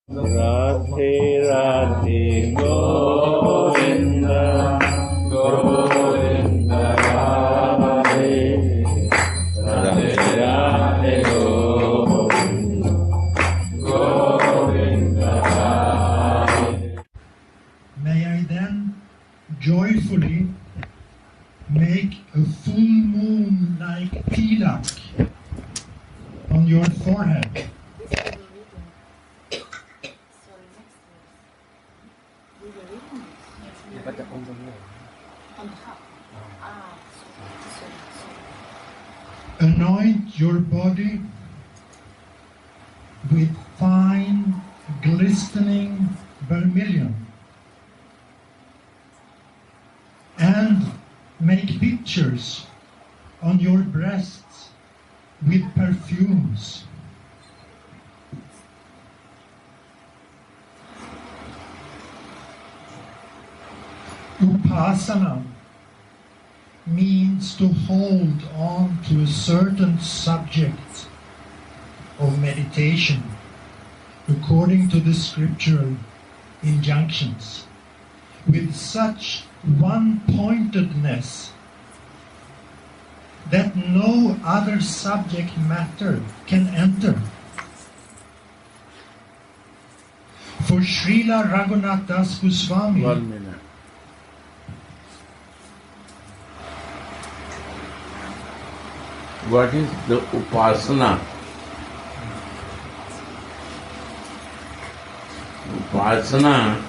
Radhe Radhe Govinda Govinda Radhe Radhe Radhe Govinda Govinda Radhe. May I then joyfully make a full moon like tilak on your forehead. Anoint your body with fine, glistening vermilion and make pictures on your breasts with perfumes. Upasana means to hold on to a certain subject of meditation according to the scriptural injunctions with such one-pointedness that no other subject matter can enter. For Srila Raghunath Das Goswami, 1 minute. What is the Upasana? Upasana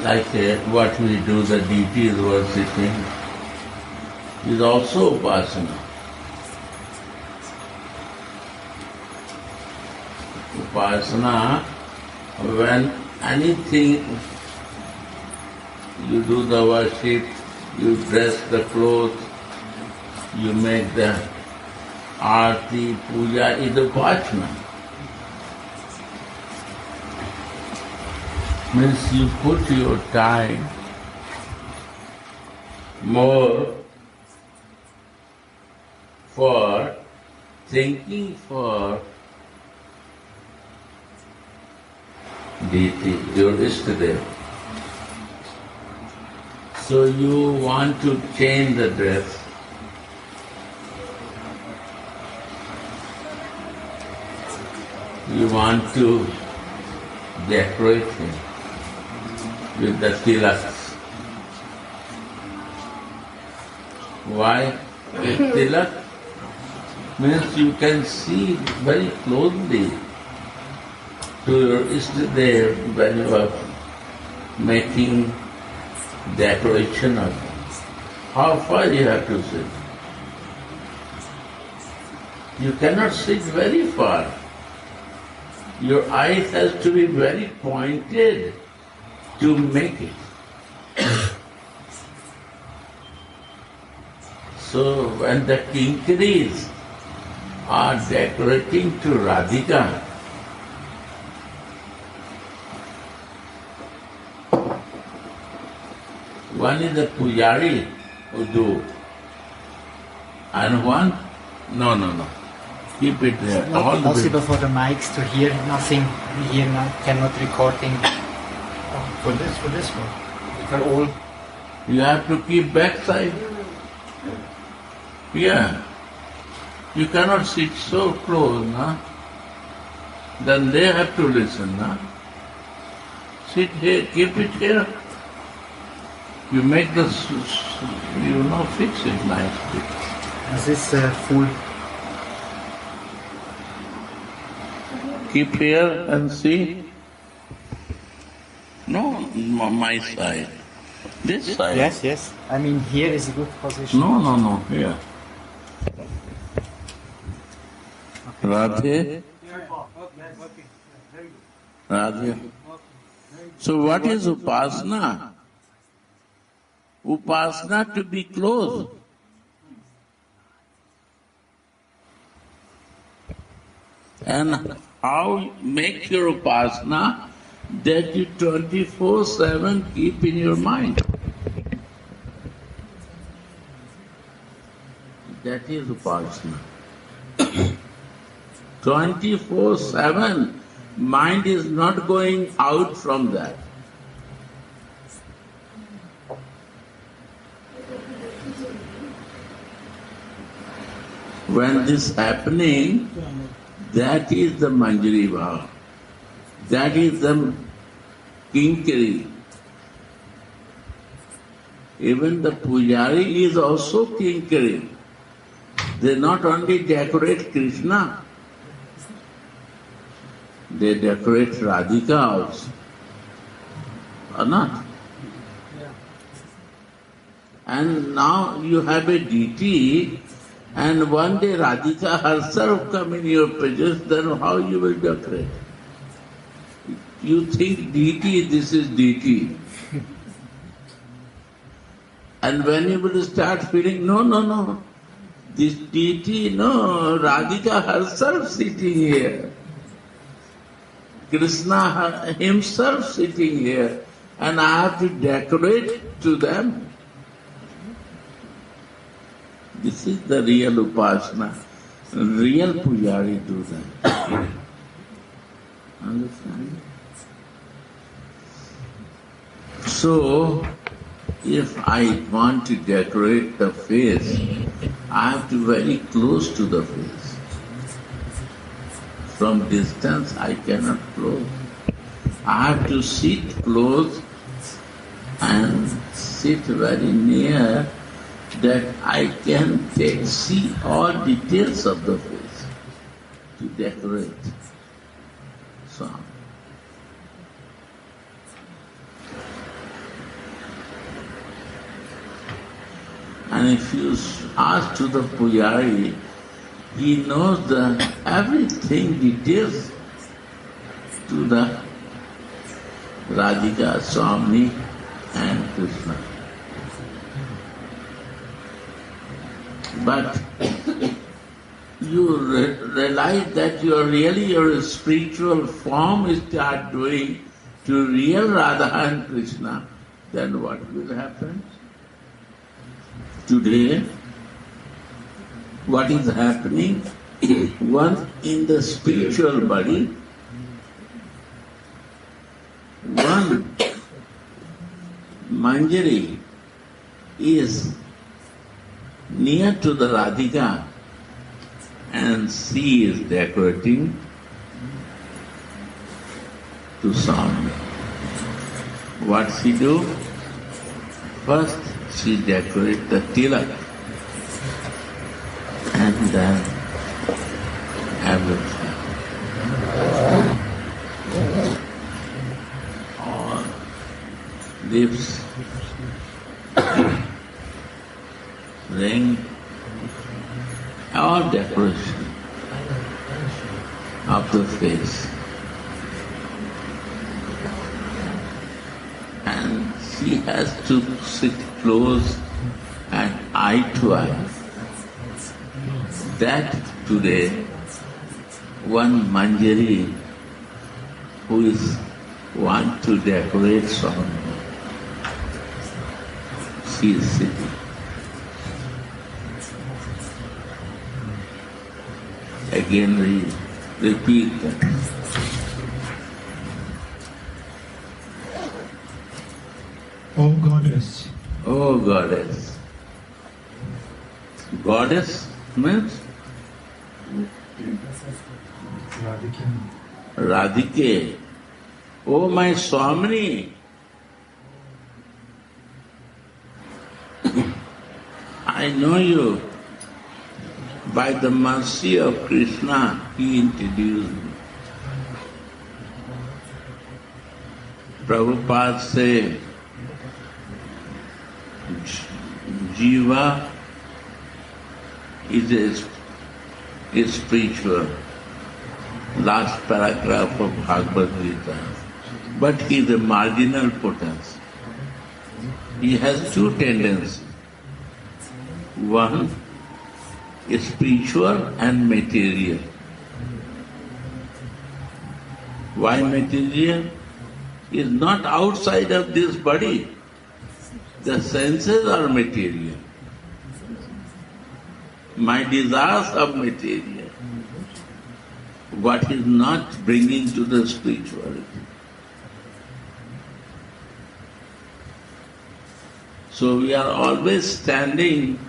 like what we do, the deities worshipping, is also Upasana. Upasana, when anything you do the worship, you dress the clothes, you make the arti, puja, is Upasana. Means you put your time more for thinking for deity, your Ishtadev. So you want to change the dress. You want to decorate him with the tilaks. Why? With tilak means you can see very closely to your Ishtadev when you are making decoration of it. How far you have to sit? You cannot sit very far. Your eyes has to be very pointed to make it. So when the kinkaris are decorating to Radhika, one is the pujari who do, and one, no. Keep it there. Not possible for the mics to hear nothing. We hear cannot recording. for this one. We can all. You have to keep backside. Yeah. You cannot sit so close, na? Then they have to listen, na? Sit here, keep it here. You make the, fix it nicely. This is full. Keep here and see. No, my side. This side. Yes. I mean, here is a good position. No, here. Radhe. Radhe. So what is Upasana? Upasana to be close. And how make your Upasana that you 24/7 keep in your mind. That is Upasana. 24/7, mind is not going out from that. When this is happening, that is the Manjari Bhava. That is the Kinkari. Even the Pujari is also Kinkari. They not only decorate Krishna, they decorate Radhika also. Or not? And now you have a deity, and one day Radhika herself come in your presence, then how you will decorate? You think deity, this is deity. And when you will start feeling, no, this deity, no, Radhika herself sitting here. Krishna himself sitting here, and I have to decorate to them. This is the real Upasana. Real Pujari do that. Understand? So, if I want to decorate the face, I have to be very close to the face. From distance I cannot close. I have to sit close and sit very near that I can see all details of the face to decorate. So, and if you ask to the Pujari, he knows everything details to the Radhika, Swami and Krishna. But you realize that your spiritual form start doing to real Radha and Krishna, then what will happen? Today, what is happening? One in the spiritual body, one Manjari is near to the Radhika and she is decorating to Swami. What she do? First she decorates the tilak and then everything. All lips, ring, all decoration of the face. And she has to sit close and eye to eye. That today, one Manjari who is want to decorate Swami, she is sitting. Again repeat that. O Goddess. Oh Goddess. Goddess means Radhike. Oh my Swamini. I know you. By the mercy of Krishna, he introduced me. Prabhupada said, Jiva is spiritual, last paragraph of Bhagavad Gita, but he is a marginal potence. He has two tendencies. One is spiritual and material. Why material? Is not outside of this body. The senses are material. My desires are material. what is not bringing to the spirituality. So we are always standing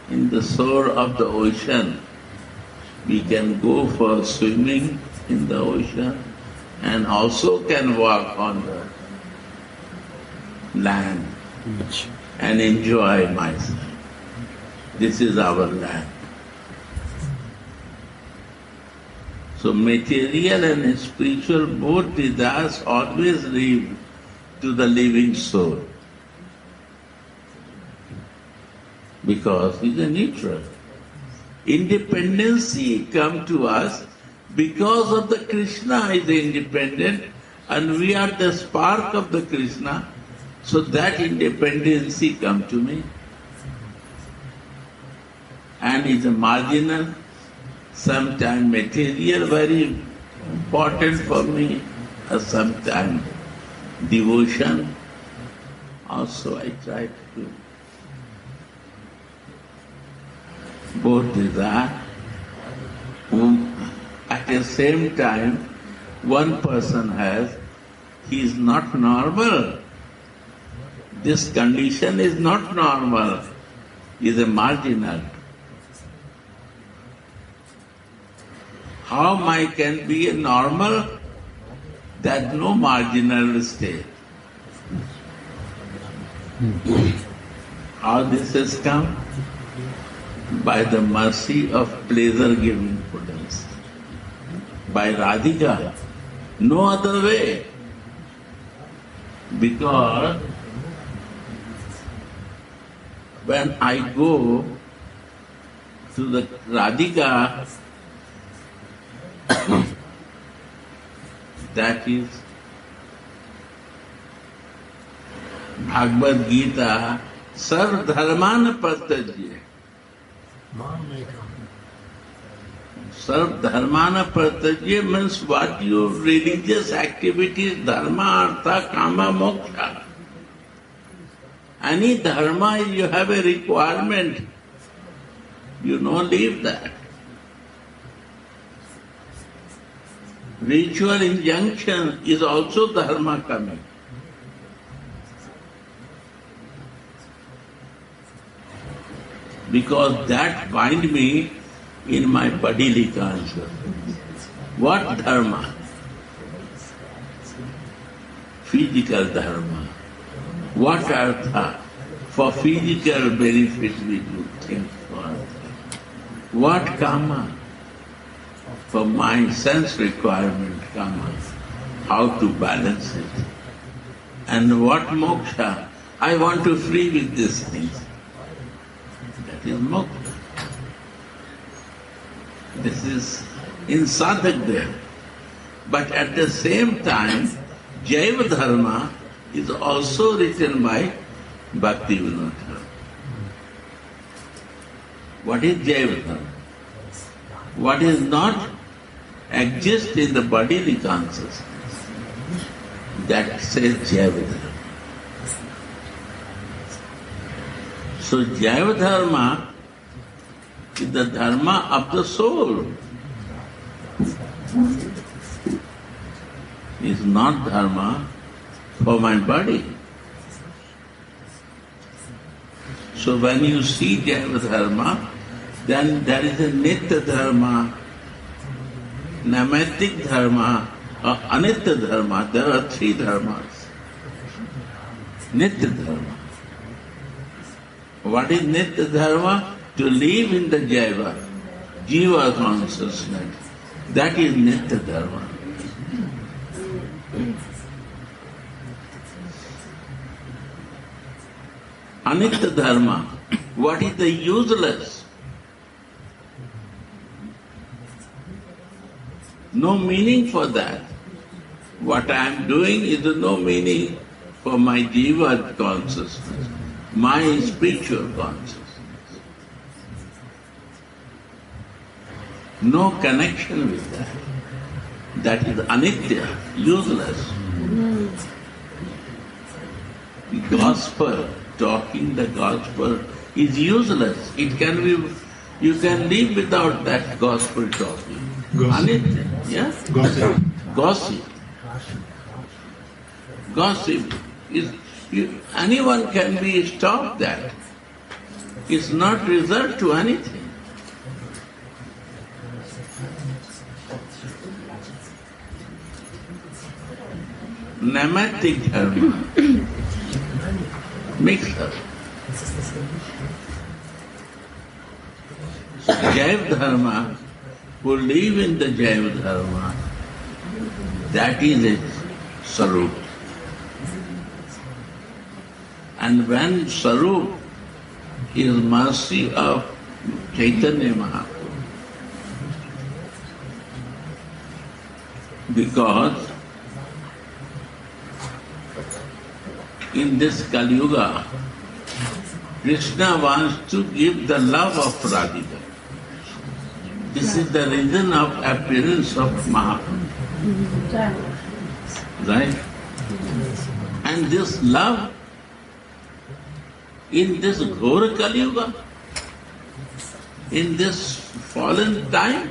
in the shore of the ocean. We can go for swimming in the ocean and also can walk on the land and enjoy myself. This is our land. So material and spiritual both desires always lead to the living soul, because it is neutral. Independency come to us because of the Krishna is independent and we are the spark of the Krishna, so that independency come to me. And is a marginal, sometimes material very important for me, or sometimes devotion also I try to do. Both desire, at the same time one person has, he is not normal. This condition is not normal, is a marginal. How I can be a normal? That no marginal state. How this has come? By the mercy of pleasure-giving potency. By Radhika, no other way. Because when I go to the Radhika, that is Bhagavad Gita, Sarv Dharmana Pratajya. Sarv Dharmana Pratajya means what your religious activities, dharma, artha, kama, moksha. Any dharma you have a requirement, you don't leave that. Ritual injunction is also dharma coming. Because that bind me in my bodily consciousness. What dharma? Physical dharma. What artha? For physical benefit we do things for artha. What kama? For my sense requirement kama. How to balance it. And what moksha? I want to free with these things. That is moksha. This is in sadhak there. But at the same time, Jaiva Dharma is also written by Bhakti Vinod. What is Jaiva Dharma? What is not exist in the bodily consciousness, that says Jaiva Dharma. So Jaiva Dharma is the dharma of the soul. Is not dharma for my body. So when you see Jaiva Dharma, then there is a Nitya Dharma, Naimittik Dharma, or Anitya Dharma. There are three dharmas. Nitya Dharma. What is Nitya Dharma? To live in the Jaiva, Jiva consciousness. That is Nitya Dharma. Anitya Dharma. What is the useless? No meaning for that. What I am doing is no meaning for my Jiva consciousness, my spiritual consciousness. No connection with that. That is anitya, useless. The gospel, talking the gospel is useless. It can be, you can live without that gospel talking. Anything, yeah? Gossip. Gossip is, anyone can be stopped that. It's not result to anything. Namatic dharma, mixed up. Jaiva dharma, who live in the Jaiva dharma, that is its Sarup. And when Sarup is mercy of Chaitanya Mahaprabhu, because in this Kali Yuga, Krishna wants to give the love of Radhika. This is the reason of appearance of Mahaprabhu. Right? And this love, in this Ghora Kali Yuga, in this fallen time,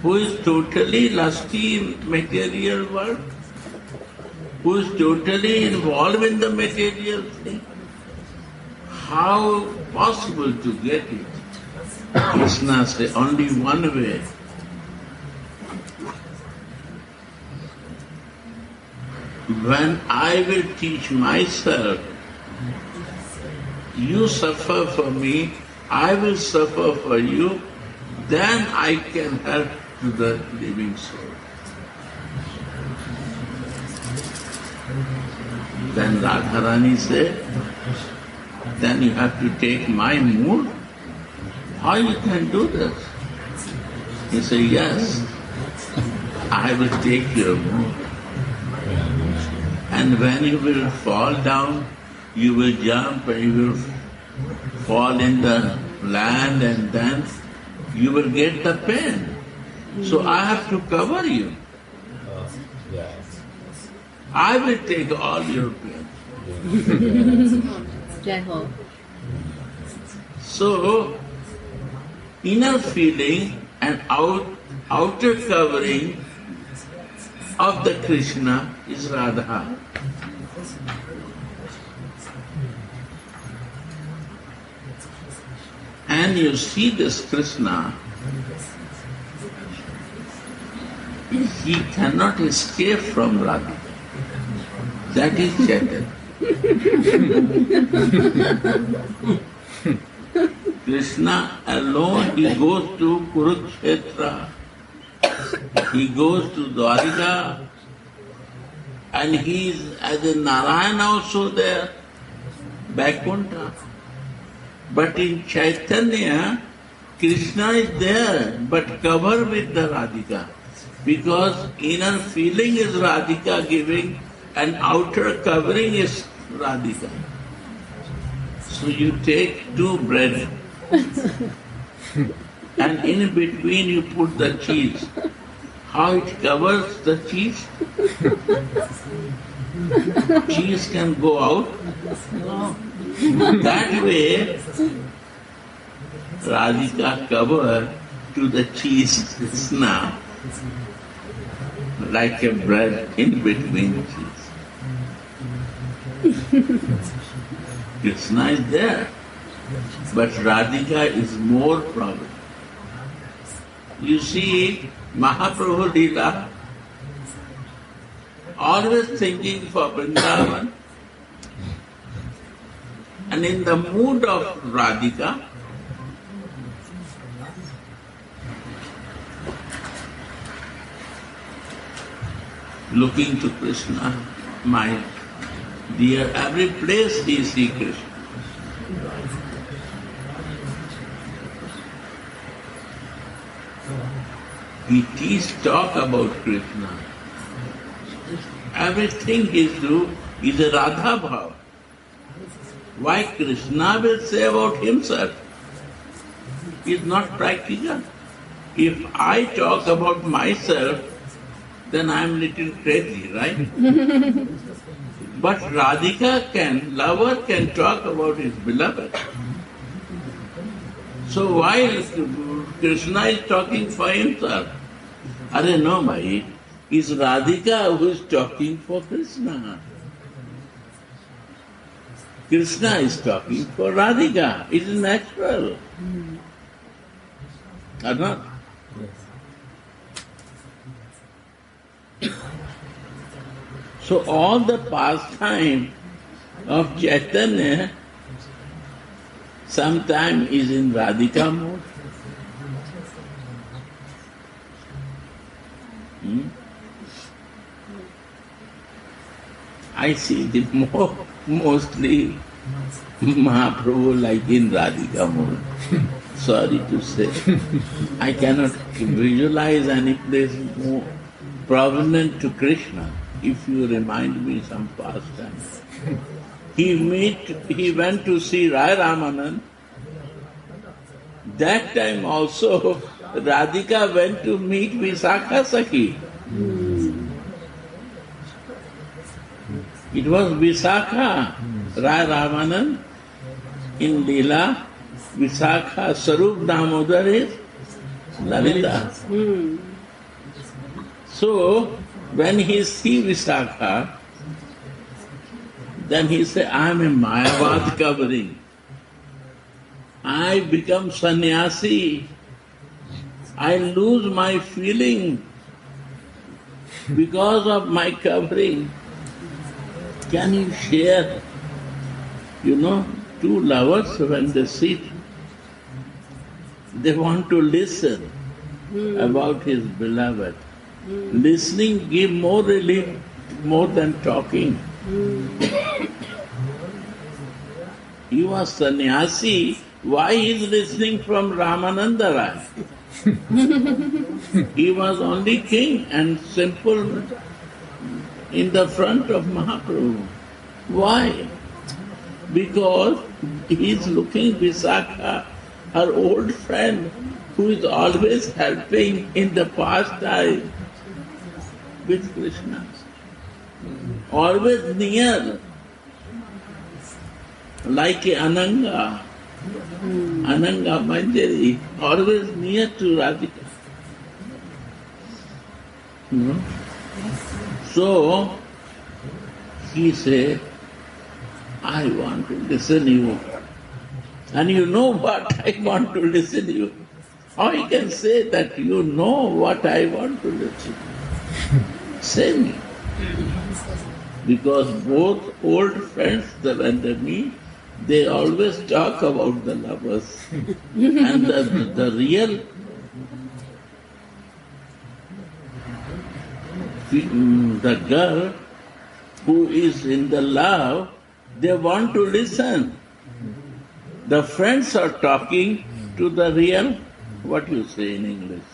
who is totally lusty in material world, who is totally involved in the material thing, how possible to get it? Krishna says only one way. When I will teach myself, you suffer for me, I will suffer for you, then I can help to the living soul. Then Radharani said, then you have to take my mood. How you can do this? He said, yes, I will take your mood. And when you will fall down, you will jump and you will fall in the land and then you will get the pain. So I have to cover you. I will take all your pain. So, inner feeling and outer covering of the Krishna is Radha. And you see this Krishna, he cannot escape from Radha. That is Chaitanya. Krishna alone, he goes to Kurukshetra, he goes to Dwarika, and he is as a Narayana also there, Vaikuntha. But in Chaitanya, Krishna is there, but covered with the Radhika. Because inner feeling is Radhika giving and outer covering is Radhika. So you take two bread and in between you put the cheese. How it covers the cheese? Cheese can go out. No. That way, Radhika cover to the cheese Krishna like a bread in between cheese. Krishna is there, but Radhika is more problem. You see, Mahaprabhu Leela, always thinking for Vrindavan, and in the mood of Radhika, looking to Krishna, my dear, every place he sees Krishna. He talk about Krishna. Everything he do is a Radha Bhava. Why Krishna will say about himself is not practical. If I talk about myself, then I am little crazy, right? But Radhika lover can talk about his beloved. So why Krishna is talking for himself. Are no, bhai. It's Radhika who is talking for Krishna. Krishna is talking for Radhika. It is natural. Or not? So all the pastime of Chaitanya sometime is in Radhika mode. I see the mostly Mahaprabhu like in Radhika mode. Sorry to say. I cannot visualize any place more prominent to Krishna if you remind me some past time. He went to see Rai Ramanand. That time also Radhika went to meet Visakha Sakhi. It was Visakha, Rai Ramanand in Leela. Visakha Sarup Damodar is Lalita. So when he see Visakha, then he say, I am a Mayavad covering. I become sannyasi. I lose my feeling because of my covering. Can you share? Two lovers when they sit, they want to listen about his beloved. Listening gives more relief, more than talking. He was sannyasi. Why he is listening from Ramananda Rai? He was only king and simple in the front of Mahaprabhu. Why? Because he is looking Visakha, her old friend, who is always helping in the pastime with Krishna. Always near, like Ananga, Ananga Manjari, always near to Radhika. So, he said, I want to listen to you. And you know what I want to listen to you. How I can say that you know what I want to listen to? Say me. Because both old friends, when they meet, they always talk about the lovers. And the real the girl who is in the love, they want to listen. The friends are talking to the real, what you say in English?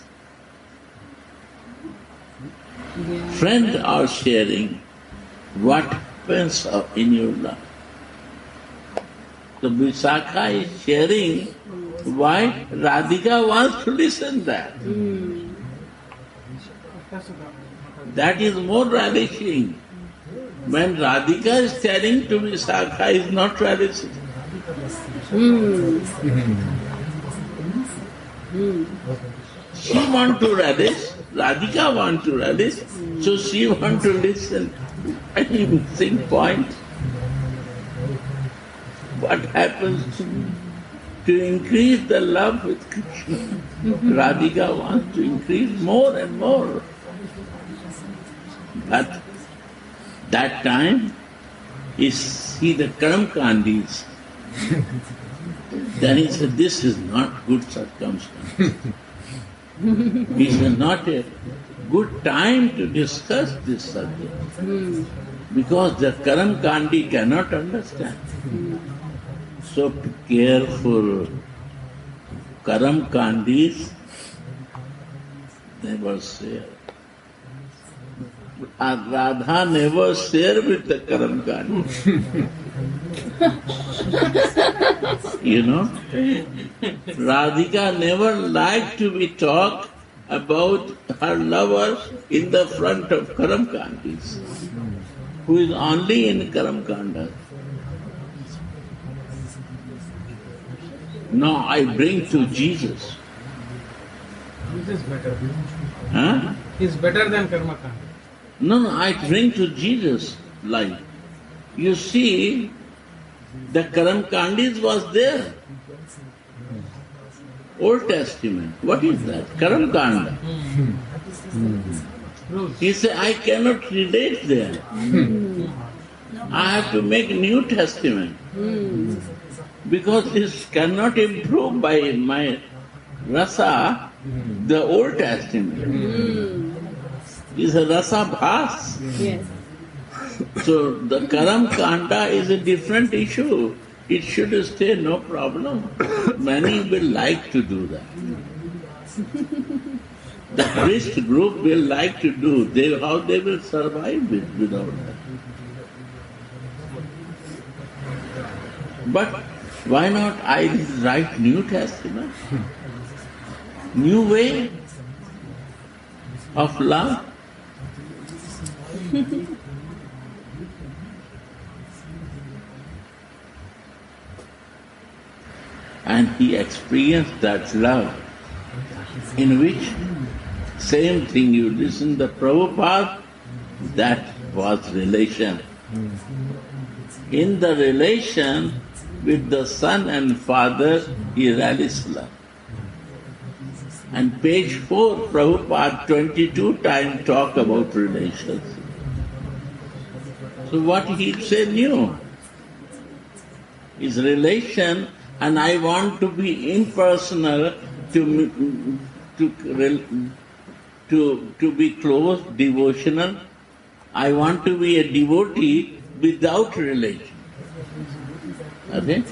Friends are sharing what happens in your love. So Visakha is sharing why Radhika wants to listen that. That is more relishing. When Radhika is telling to Visakha, is not relishing. She wants to relish, Radhika wants to relish, so she wants to listen. Any missing point? What happens to increase the love with Krishna? Radhika wants to increase more and more. But that time, he see the Karamkandis. Then he said, this is not good circumstance. This is not a good time to discuss this subject. Because the Karamkandi cannot understand. So be careful. Karamkandis never share. Radha never share with the Karamkandi. Radhika never liked to be talked about her lovers in the front of Karamkandis, who is only in Karamkanda. Now I bring to Jesus. This is better. Huh? It's better than karma kanda. No, I bring to Jesus' life. You see, the Karam Kandis was there. Old Testament. What is that? Karam Kanda. He said, I cannot relate there. I have to make New Testament. Because this cannot improve by my rasa, the Old Testament. It's a rasa bhas. Yes. So the Karam Kanda is a different issue. It should stay, no problem. Many will like to do that. The priest group will like to do. How they will survive without that? But why not I write New Testament? New way of love? And he experienced that love, in which same thing you listen to Prabhupada, that was relation. In the relation with the son and father, he relished love. And page 4, Prabhupada 22 times talk about relations. So what he said new is relation, and I want to be impersonal, to be close, devotional. I want to be a devotee without relation. Okay?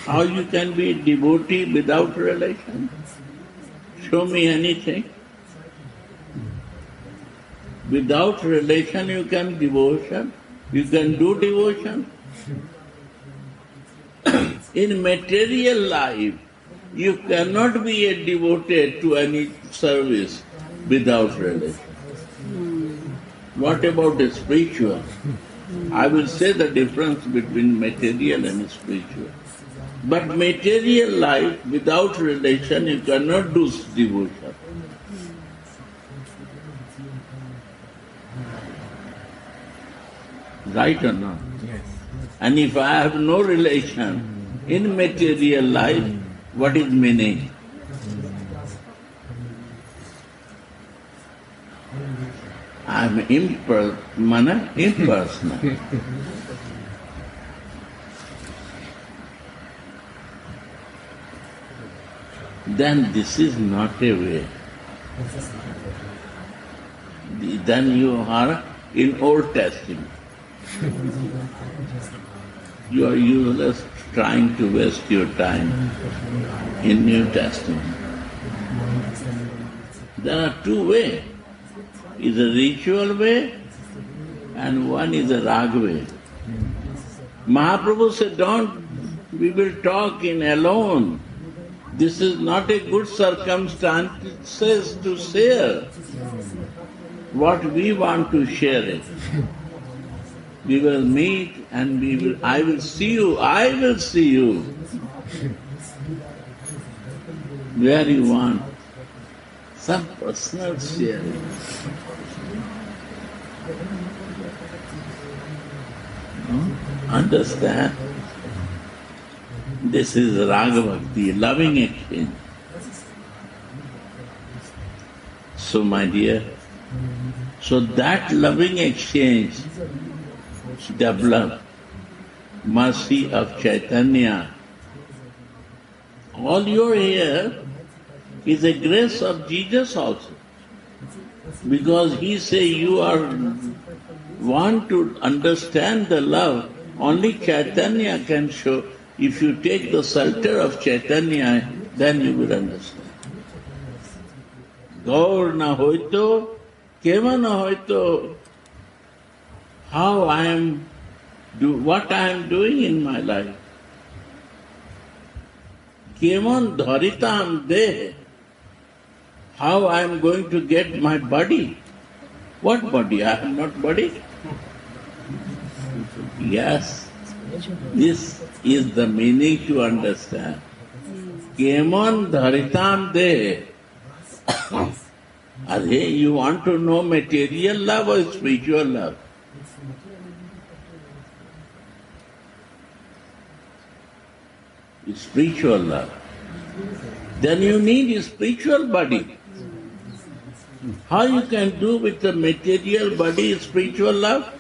How you can be a devotee without relation? Show me anything. Without relation you can devotion. You can do devotion. In material life, you cannot be a devotee to any service without relation. What about the spiritual? I will say the difference between material and spiritual. But material life, without relation, you cannot do devotion. Right or not? Yes. And if I have no relation in material life, what is meaning? I am impersonal. Then this is not a way. Then you are in Old Testament. You are useless trying to waste your time in New Testament. There are two ways. Is a ritual way and one is a rag way. Mahaprabhu said, we will talk in alone. This is not a good circumstance to share what we want to share it. We will meet and I will see you. Where you want. Some personal sharing. Understand? This is Raga Bhakti, loving exchange. So my dear, so that loving exchange develop mercy of Chaitanya. All your here is a grace of Jesus also. Because he say you want to understand the love, only Chaitanya can show. If you take the shelter of Chaitanya, then you will understand. Gaur na hoito, kema na hoito, what I am doing in my life. Kemon dharitam de, how I am going to get my body. What body? I have not body. Yes, this is the meaning to understand. Kemon dharitam de, Adhe, you want to know material love or spiritual love? Spiritual love. Then you need a spiritual body. How you can do with the material body spiritual love?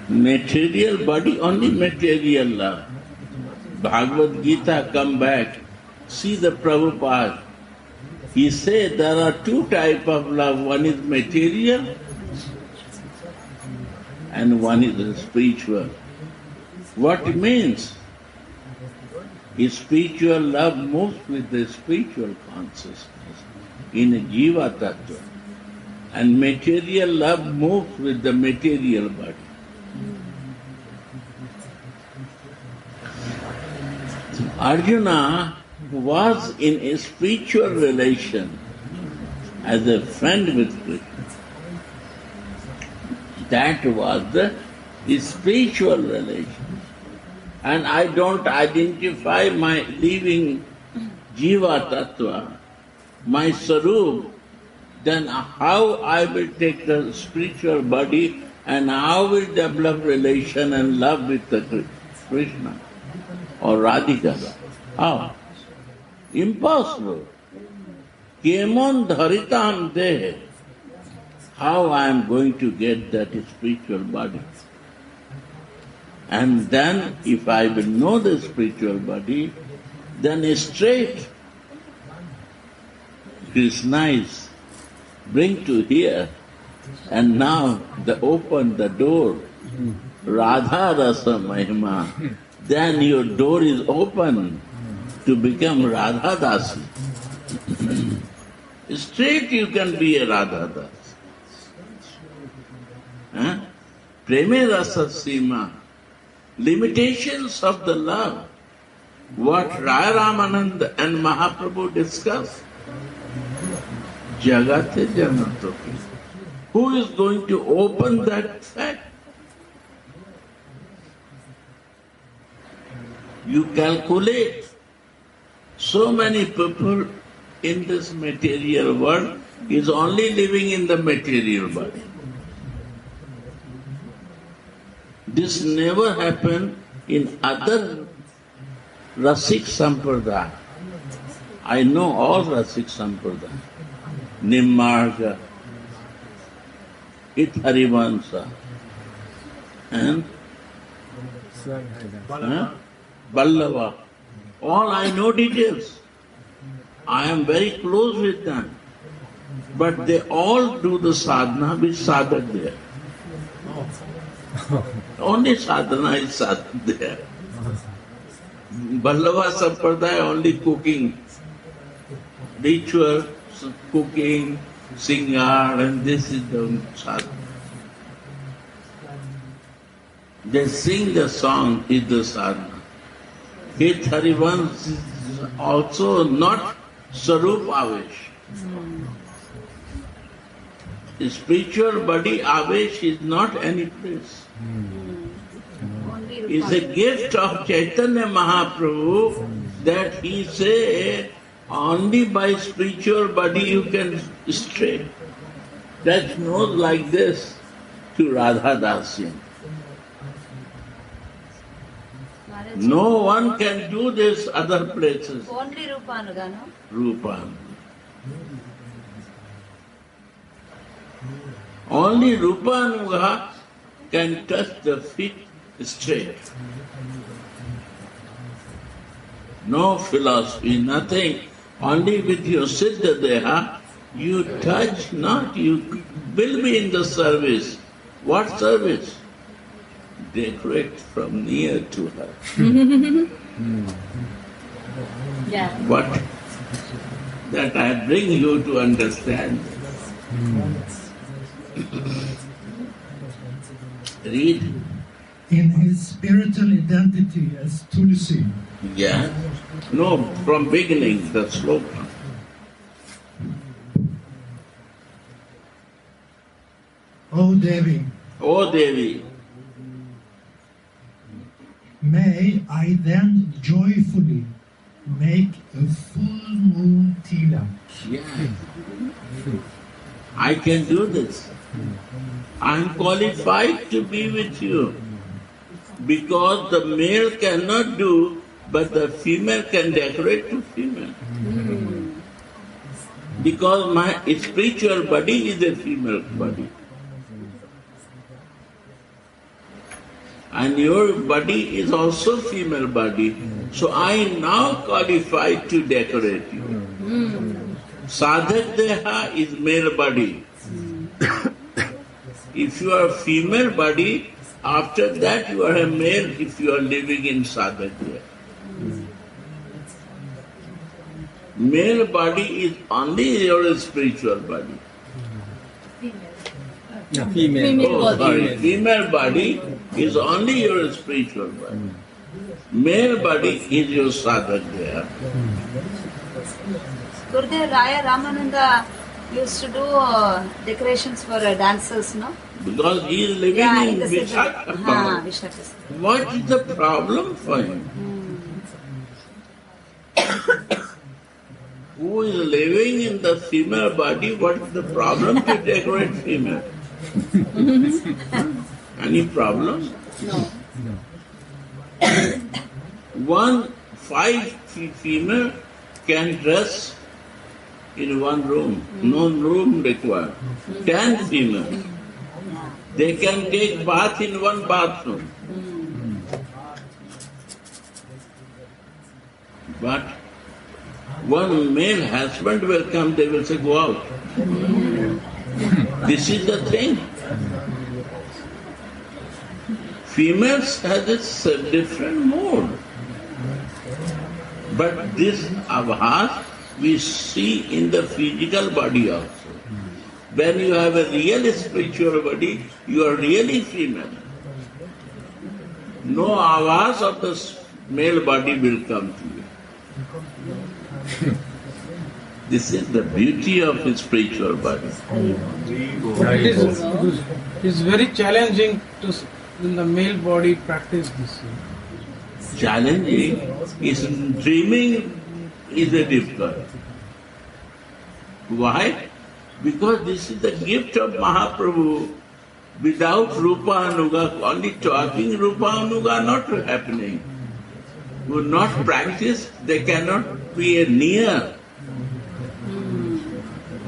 Material body, only material love. Bhagavad Gita, come back, see the Prabhupada. He said there are two types of love. One is material and one is spiritual. What it means? Spiritual love moves with the spiritual consciousness in a Jiva Tattva, and material love moves with the material body. Arjuna was in a spiritual relation as a friend with Krishna. That was the spiritual relation. And I don't identify my living Jiva Tattva, my Sarup, then how I will take the spiritual body and how will develop relation and love with the Krishna or Radhika? How? Impossible. Kemon dharitam de. How I am going to get that spiritual body? And then, if I will know the spiritual body, then straight Krishna is bring to here, and now open the door, Radha Rasa Mahima, then your door is open to become Radha Dasi. Straight you can be a Radha Dasi. Preme Rasa Sima. Limitations of the love, what Raya Ramananda and Mahaprabhu discussed. Jagate Janatoki. Who is going to open that fact? You calculate so many people in this material world is only living in the material body. This never happened in other Rasik Sampradaya. I know all Rasik Sampradaya. Nimmarga, Harivansa, and Ballava. All I know details. I am very close with them. But they all do the sadhana with sadhak there. Only sadhana is sadhak there. Ballava Sampradaya only cooking, ritual, cooking, singar, and this is the sadhana. They sing the song is the sadhana. Hit Harivans is also not Sarup Avesh. The spiritual body Avesh is not any place. It's a gift of Chaitanya Mahaprabhu that he say only by spiritual body you can stray. Touch nose like this to Radha Dasya. No one can do this other places. Only Rupanuga, no? Rupan. Only Rupanuga can touch the feet straight. No philosophy, nothing. Only with your Siddha Deha, you touch not, you will be in the service. What service? Decorate from near to her. Yeah. But that I bring you to understand. Read. In his spiritual identity as Tulsi. Yeah. No, from beginning, the sloka. O Devi, O Devi, may I then joyfully make a full moon tilak. Yeah. I can do this. I am qualified to be with you. Because the male cannot do, but the female can decorate to female. Because my spiritual body is a female body. And your body is also female body. So I am now qualified to decorate you. Sadhak Deha is male body. If you are a female body, after that you are a male if you are living in Sadhak Deha. Male body is only your spiritual body. Female body. Female body is only your spiritual body. Male body is your sadhak there. Gurudev Raya Ramananda used to do decorations for dancers, no? Because he is living in Visakhapatnam. Visakhapatnam. What is the problem for him? Who is living in the female body, what is the problem to decorate female? Any problem? No. 5 female can dress in one room, no room required. 10 female, they can take bath in one bathroom. But one male husband will come, they will say, go out. This is the thing. Females has a different mode. But this abhas we see in the physical body also. When you have a real spiritual body, you are really female. No avas of the male body will come to you. This is the beauty of his spiritual body. It's very challenging to in the male body practice this. Challenging is dreaming is a difficult. Why? Because this is the gift of Mahaprabhu. Without Rupa Anuga, only talking Rupa Anuga not happening. Who not practice, they cannot be near.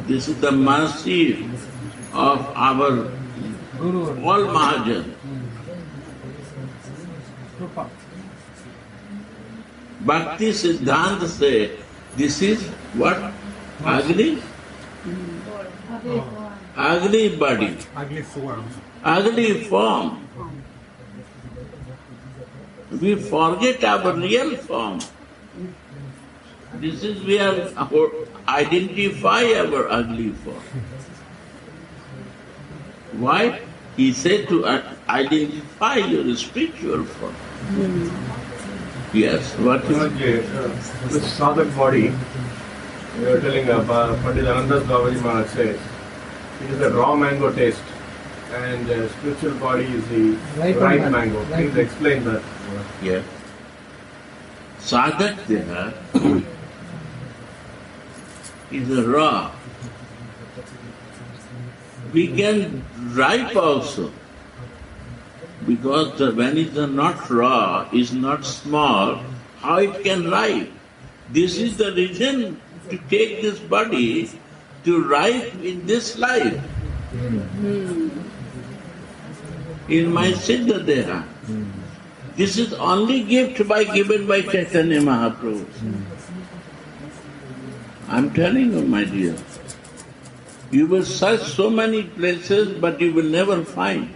This is the mercy of our all Mahajan. Bhakti Siddhanta say, this is what? Ugly? Ugly body. Ugly form. Ugly form. We forget our real form. This is where identify our ugly form. Why? He said to identify your spiritual form. Yes, what is this sadhak body, you are telling Pandit Anandas Babaji Maharaj says, it is the raw mango taste and the spiritual body is the ripe mango. Please explain that. Yeah. Sadhak Deha is raw. We can ripe also. Because when it is not raw, is not small, how it can ripe? This is the reason to take this body to ripe in this life. In my Siddha Deha. This is only gift given by Chaitanya Mahaprabhu. I'm telling you, my dear. You will search so many places, but you will never find.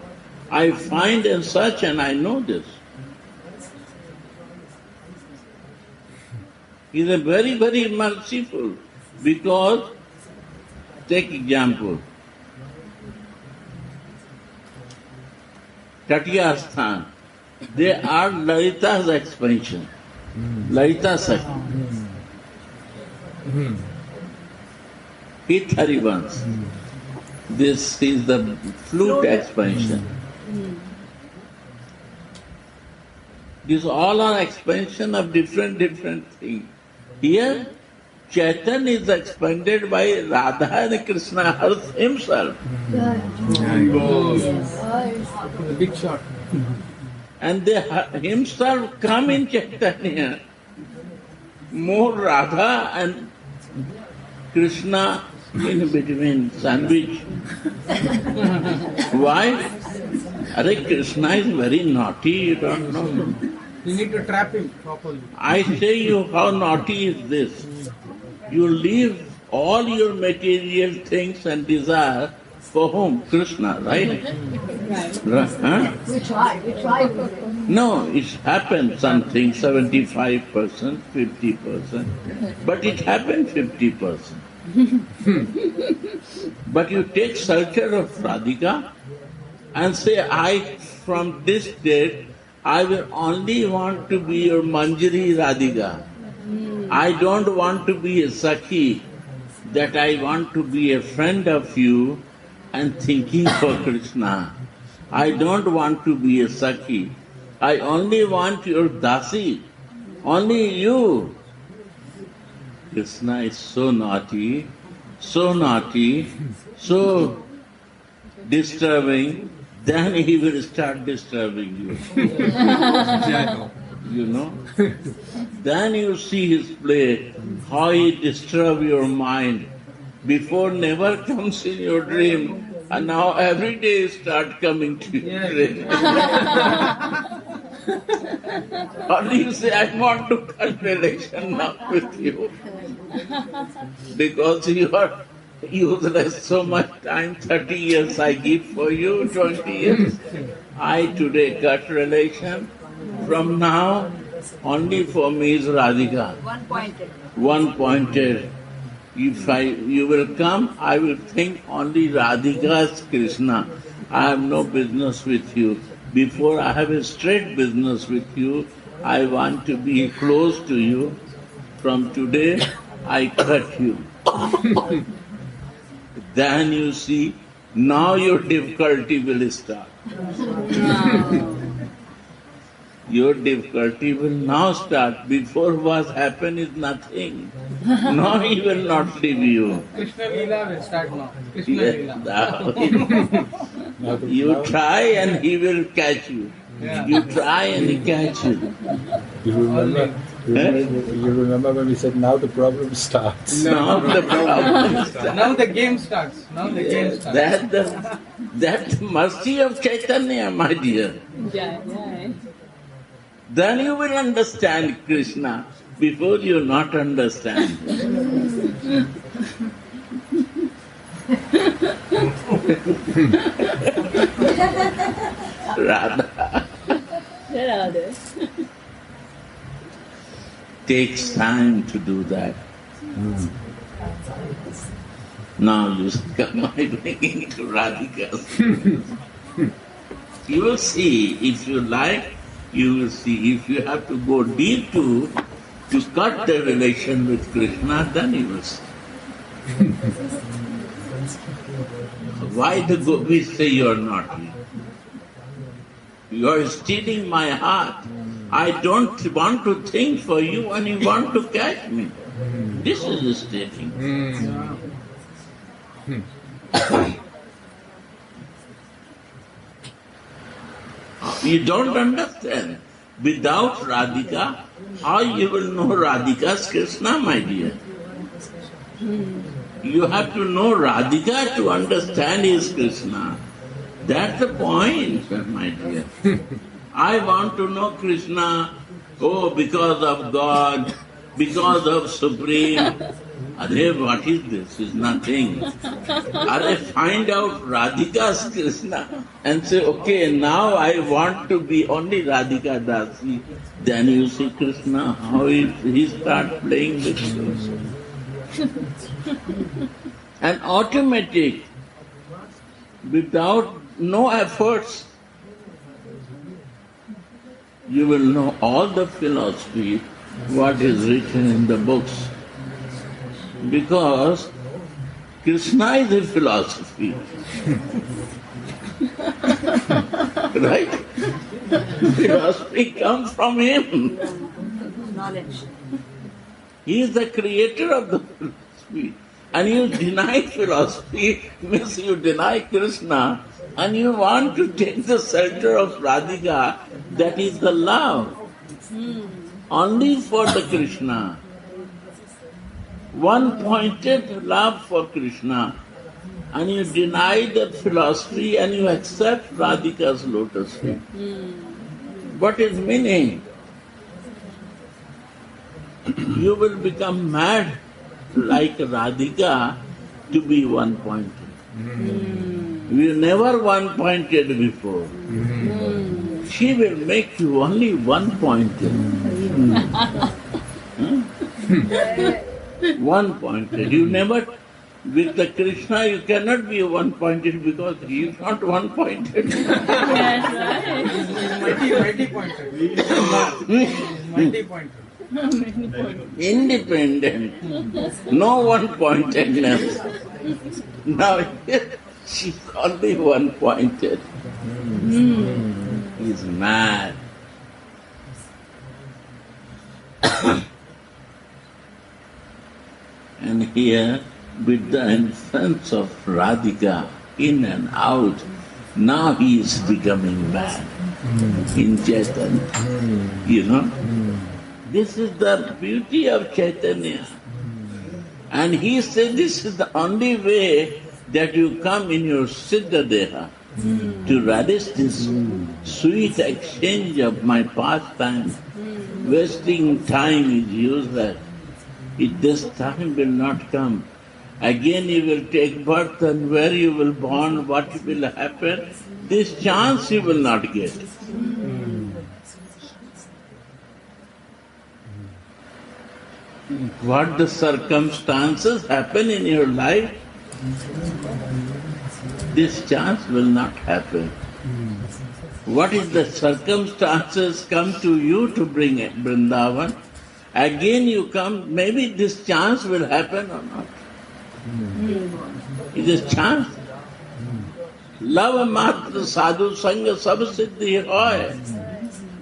I find and search and I know this. He is a very, very merciful because, take example, Tatyasthan, they are Lalita's expansion, Lalita Sakhi. Hit Harivans. This is the flute expansion. These all are expansion of different things. Here, Chaitanya is expanded by Radha and Krishna himself. The big shot. And they himself come in Chaitanya. More Radha and Krishna in between, sandwich. Why? Are Krishna is very naughty, you don't know. You need to trap him properly. I say you, how naughty is this? You leave all your material things and desire for whom? Krishna, right? Huh? We try. No, it happens something 75%, 50%, but it happened 50%. But you take shelter of Radhika and say, from this date, I will only want to be your Manjari Radhika. I don't want to be a Sakhi, that I want to be a friend of you and thinking for Krishna. I don't want to be a Sakhi. I only want your Dasi, only you. Krishna is so naughty, so disturbing, then he will start disturbing you. You know? Then you see his play, how he disturbs your mind. Before never comes in your dream, and now every day start coming to your dream. Or you say, I want to cut relation now with you. Because you are useless so much time, 30 years I give for you, 20 years. I today cut relation. From now, only for me is Radhika. One-pointed. If you will come, I will think only Radhika's Krishna. I have no business with you. Before I have a straight business with you, I want to be close to you. From today, I cut you. Then you see, now your difficulty will start. Your difficulty will now start. Before what happened is nothing. Now he will not leave you. Krishna Leela will start now. Krishna Leela. You try and he will catch you. Yeah. You try and he catch you. You remember when we said now the problem starts? Now the problem starts. Now the game starts. That's the mercy of Chaitanya, my dear. Then you will understand Krishna. Before you not understand. Radha. Takes time to do that. Now you come by bringing to Radhika. You will see, if you like, you will see. If you have to go deep to cut the relation with Krishna, then you will see. Why the gopis say you are naughty? You are stealing my heart. I don't want to think for you and you want to catch me. This is stealing. You don't understand. Without Radhika, how you will know Radhika's Krishna, my dear? You have to know Radhika to understand his Krishna. That's the point, my dear. I want to know Krishna, because of God, because of Supreme. Arey, what is this? It's nothing. Arey, find out Radhika's Krishna and say, okay, now I want to be only Radhika Dasi. Then you see Krishna, how he starts playing with you. And automatic, without no efforts, you will know all the philosophy, what is written in the books. Because Krishna is a philosophy. Right? Philosophy comes from him. Knowledge. He is the creator of the philosophy. And you deny philosophy, means you deny Krishna, and you want to take the shelter of Radhika, that is the love. Only for the Krishna. One-pointed love for Krishna. And you deny that philosophy and you accept Radhika's lotus feet. What is meaning? You will become mad like Radhika to be one-pointed. You never one-pointed before. She will make you only one-pointed. One-pointed. You never, with the Krishna you cannot be one-pointed because he is not one-pointed. Multi-pointed. Multi-pointed. Independent. No one-pointedness. Now she is only one-pointed. He is mad. And here, with the influence of Radhika in and out, now he is becoming mad in Chaitanya. You know? This is the beauty of Chaitanya. And he said this is the only way that you come in your Siddha Deha to relish this sweet exchange of my pastime. Wasting time is useless. This time will not come. Again you will take birth, and where you will born, what will happen, this chance you will not get. What the circumstances happen in your life, this chance will not happen. What is the circumstances come to you to bring it, Vrindavan? Again you come, maybe this chance will happen or not. It is chance. Love matra sadhu sangha sab siddhi hoy.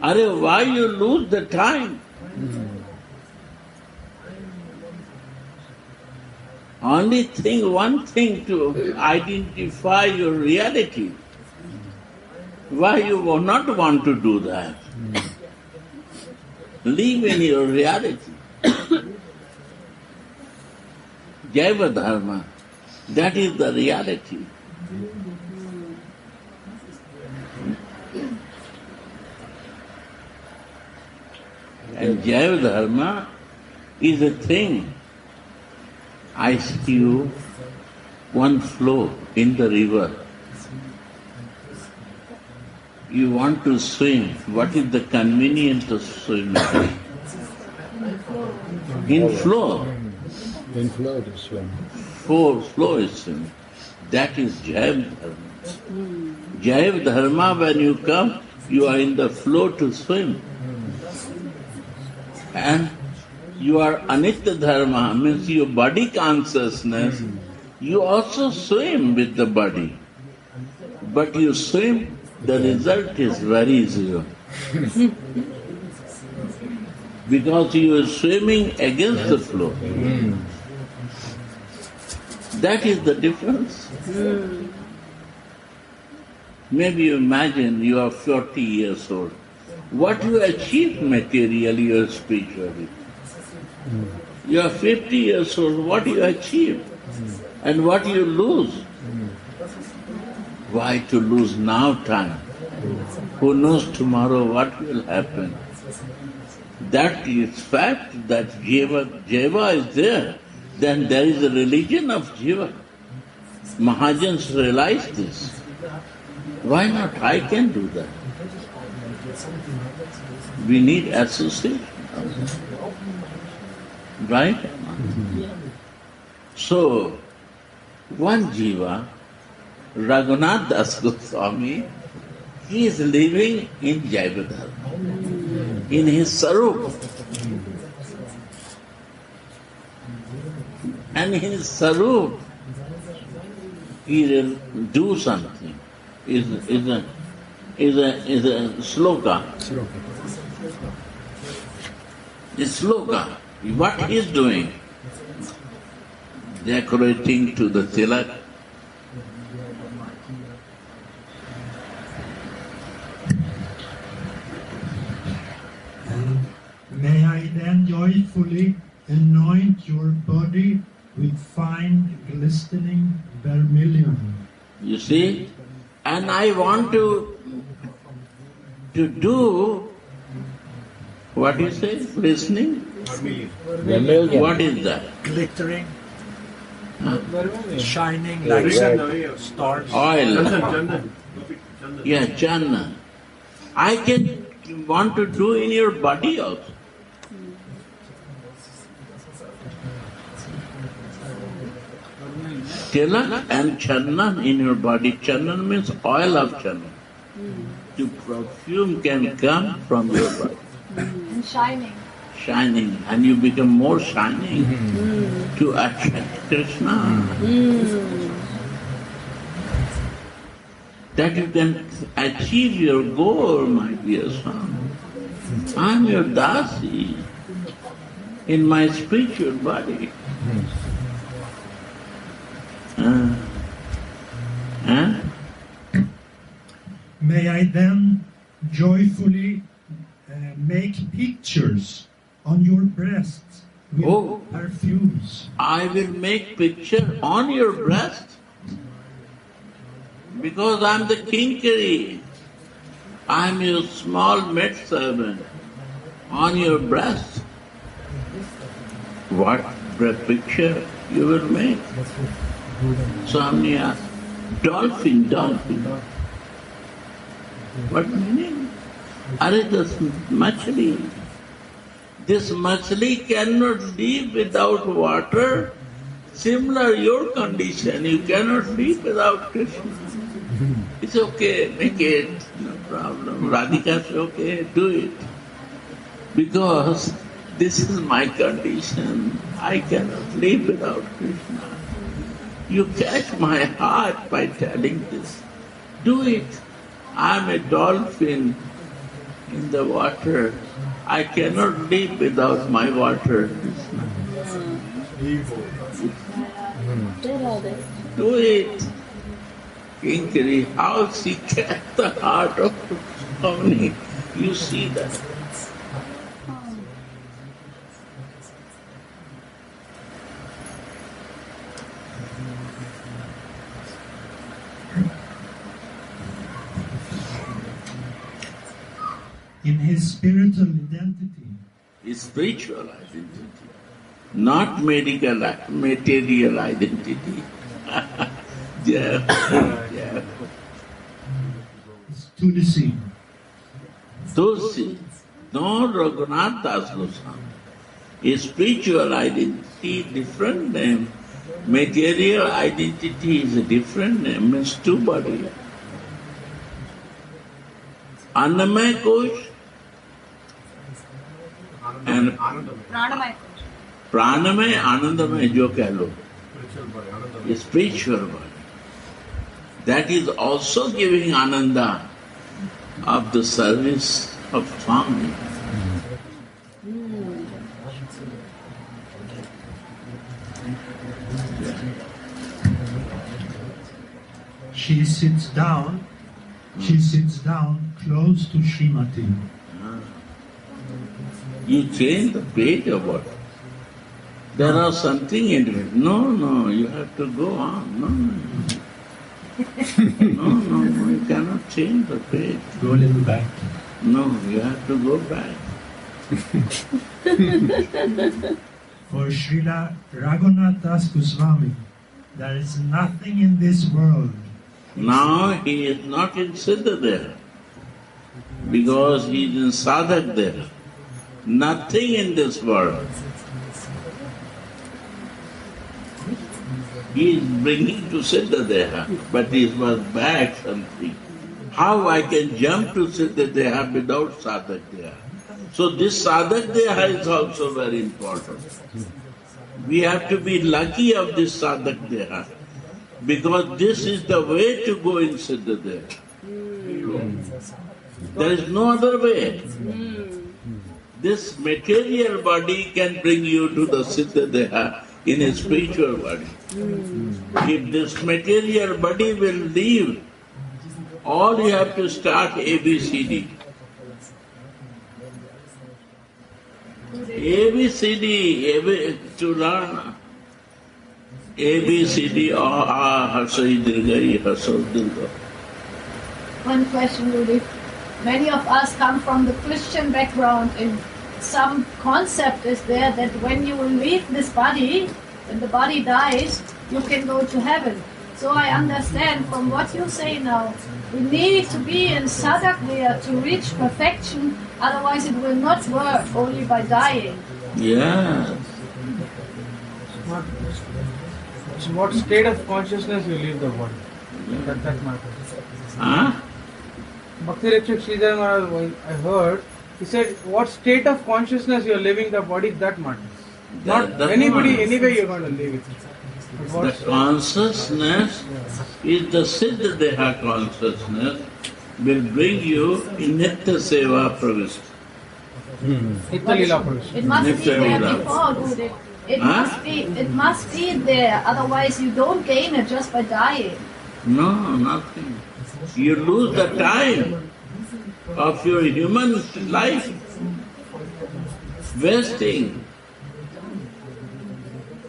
Are, why you lose the time? Only thing, one thing to identify your reality. Why you will not want to do that? Live in your reality. Jaiva Dharma, that is the reality. And Jaiva Dharma is a thing. I see you one flow in the river. You want to swim. What is the convenience of swimming? In flow. In flow to swim. Flow is swimming. That is Jaiva Dharma. Jaiva Dharma, when you come, you are in the flow to swim. And you are Anitya Dharma, means your body consciousness, you also swim with the body. But you swim, the result is very zero. Because you are swimming against the flow. That is the difference. Maybe you imagine you are 40 years old. What you achieve materially or spiritually? You are 50 years old, what you achieve? And what you lose? Why to lose now time? Who knows tomorrow what will happen? That is fact that Jiva is there. Then there is a religion of Jiva. Mahajans realize this. Why not? I can do that. We need association. Right? So, one Jiva, Raghunath Das Goswami, he is living in Jaiva Dharma, in his Sarup. And in his Sarup, he will do something. Is a sloka. The sloka. What he is doing? Decorating to the tilak. And may I then joyfully anoint your body with fine glistening vermilion. You see? And I want to do what you say, listening? Vermilion. What is that? Glittering, Huh? shining Yeah, like Chandan, stars. Oil. Chandan. Yeah, Chandan. I can want to do in your body also. Tilak and chandan in your body. Chandan means oil of chandan. The perfume can come from your body. And shining. Shining, and you become more shining to attract Krishna. That you can achieve your goal, my dear son. I am your dasi in my spiritual body. May I then joyfully make pictures on your breasts with Oh. perfumes. I will make picture on your breast because I am the kinkari. I am your small maid servant on your breast. What picture you will make? Swami asked, dolphin. What meaning? Are this machli? This machli cannot live without water. Similar your condition, you cannot live without Krishna. It's okay, make it, no problem. Radhika says, okay, do it. Because this is my condition. I cannot live without Krishna. You catch my heart by telling this. Do it. I am a dolphin in the water. I cannot live without my water. Do it. Kinkari, how she catch the heart of Swami. You see that. In his spiritual identity, Spiritual identity, not medical, material identity. Yeah. is Tulsi. Tulsi, no Raghunath Das Goswami. A spiritual identity, different name. Material identity is a different name, means two bodies. Annamay Kosh and Pranamaya. Pranamay, Anandamay, jo keh lo. Spiritual body, Ananda. A spiritual body. That is also giving ananda of the service of Swami. She sits down close to Srimati. You change the page or what? There are something in it. No, you have to go on. No, you cannot change the page. Go a little back. No, you have to go back. For Srila Raghunath Das Goswami, there is nothing in this world Now he is not in Siddha there, because he is in Sadhak there. Nothing in this world. He is bringing to Siddha Deha, but he was back something. How I can jump to Siddha Deha without Sadhak Deha? So this Sadhak Deha is also very important. We have to be lucky of this Sadhak Deha, because this is the way to go in Siddha Deha. There is no other way. This material body can bring you to the Siddha Deha in a spiritual body. If this material body will leave, all you have to start ABCD. ABCD, to learn ABCD, Hasai Dirgai, Hasai Dirga. One question, Rudy. Many of us come from the Christian background, and some concept is there that when you will leave this body, when the body dies, you can go to heaven. So I understand from what you say now, we need to be in sadhak to reach perfection, otherwise it will not work only by dying. Yeah. So what state of consciousness you leave the body? That matters. Huh? Bhakti Rakshak Sridhar Maharaj, when I heard, he said, what state of consciousness you are living the body, that matters. Not That anybody, matters. anyway you are going to live it. But The what consciousness is the Siddha Deha consciousness will bring you in Nitya Seva Pravishta. Nitya Leela Pravesh. It must be Nitya there Leela. before, Rudy. It Huh? must be there, otherwise you don't gain it just by dying. No, nothing. You lose the time of your human life, wasting.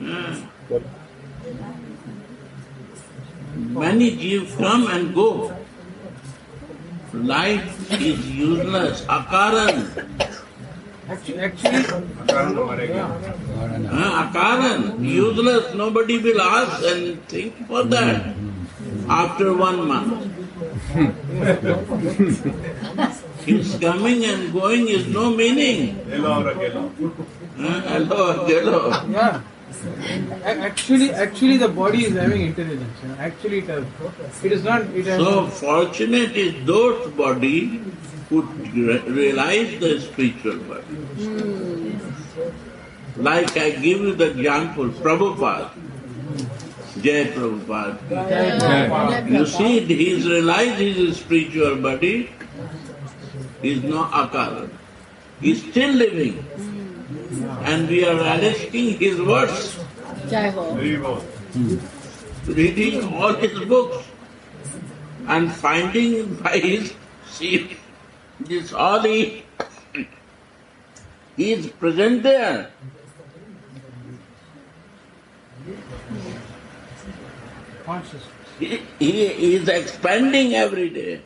Yeah. Many jivs come and go. Life is useless, akaran. Actually, Akaran, useless, nobody will ask and think for that after 1 month. His coming and going is no meaning. Hello, hello. yeah. Actually, the body is having intelligence. Actually, it has. It is not. It has. So fortunate is those body who realize the spiritual body. Like I give you the example, Prabhupada, Jai Prabhupada. You see, he is realized his spiritual body is not akaran. He is still living. And we are relishing his words, reading all his books and finding by his see this all he is present there. Consciousness. He is expanding every day.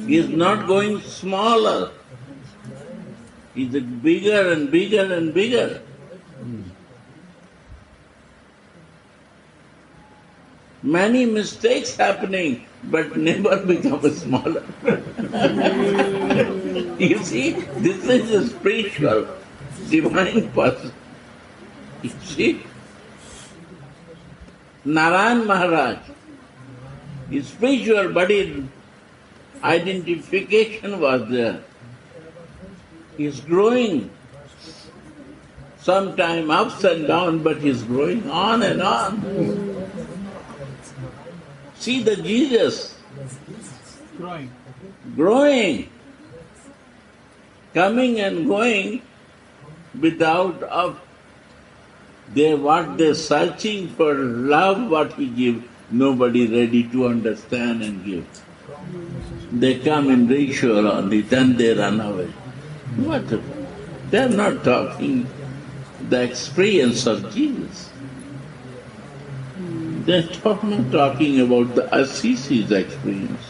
He is not going smaller. He is bigger and bigger and bigger. Many mistakes happening, but never become smaller. You see, this is a spiritual, divine person. You see, Narayan Maharaj, his spiritual body identification was there. He is growing, sometime ups and downs, but he is growing on and on. See the Jesus growing, coming and going without of what they're searching for love, what he give, nobody ready to understand and give. They come in ritual only, then they run away. What? They're not talking the experience of Jesus. They're not talking about the Assisi's experience.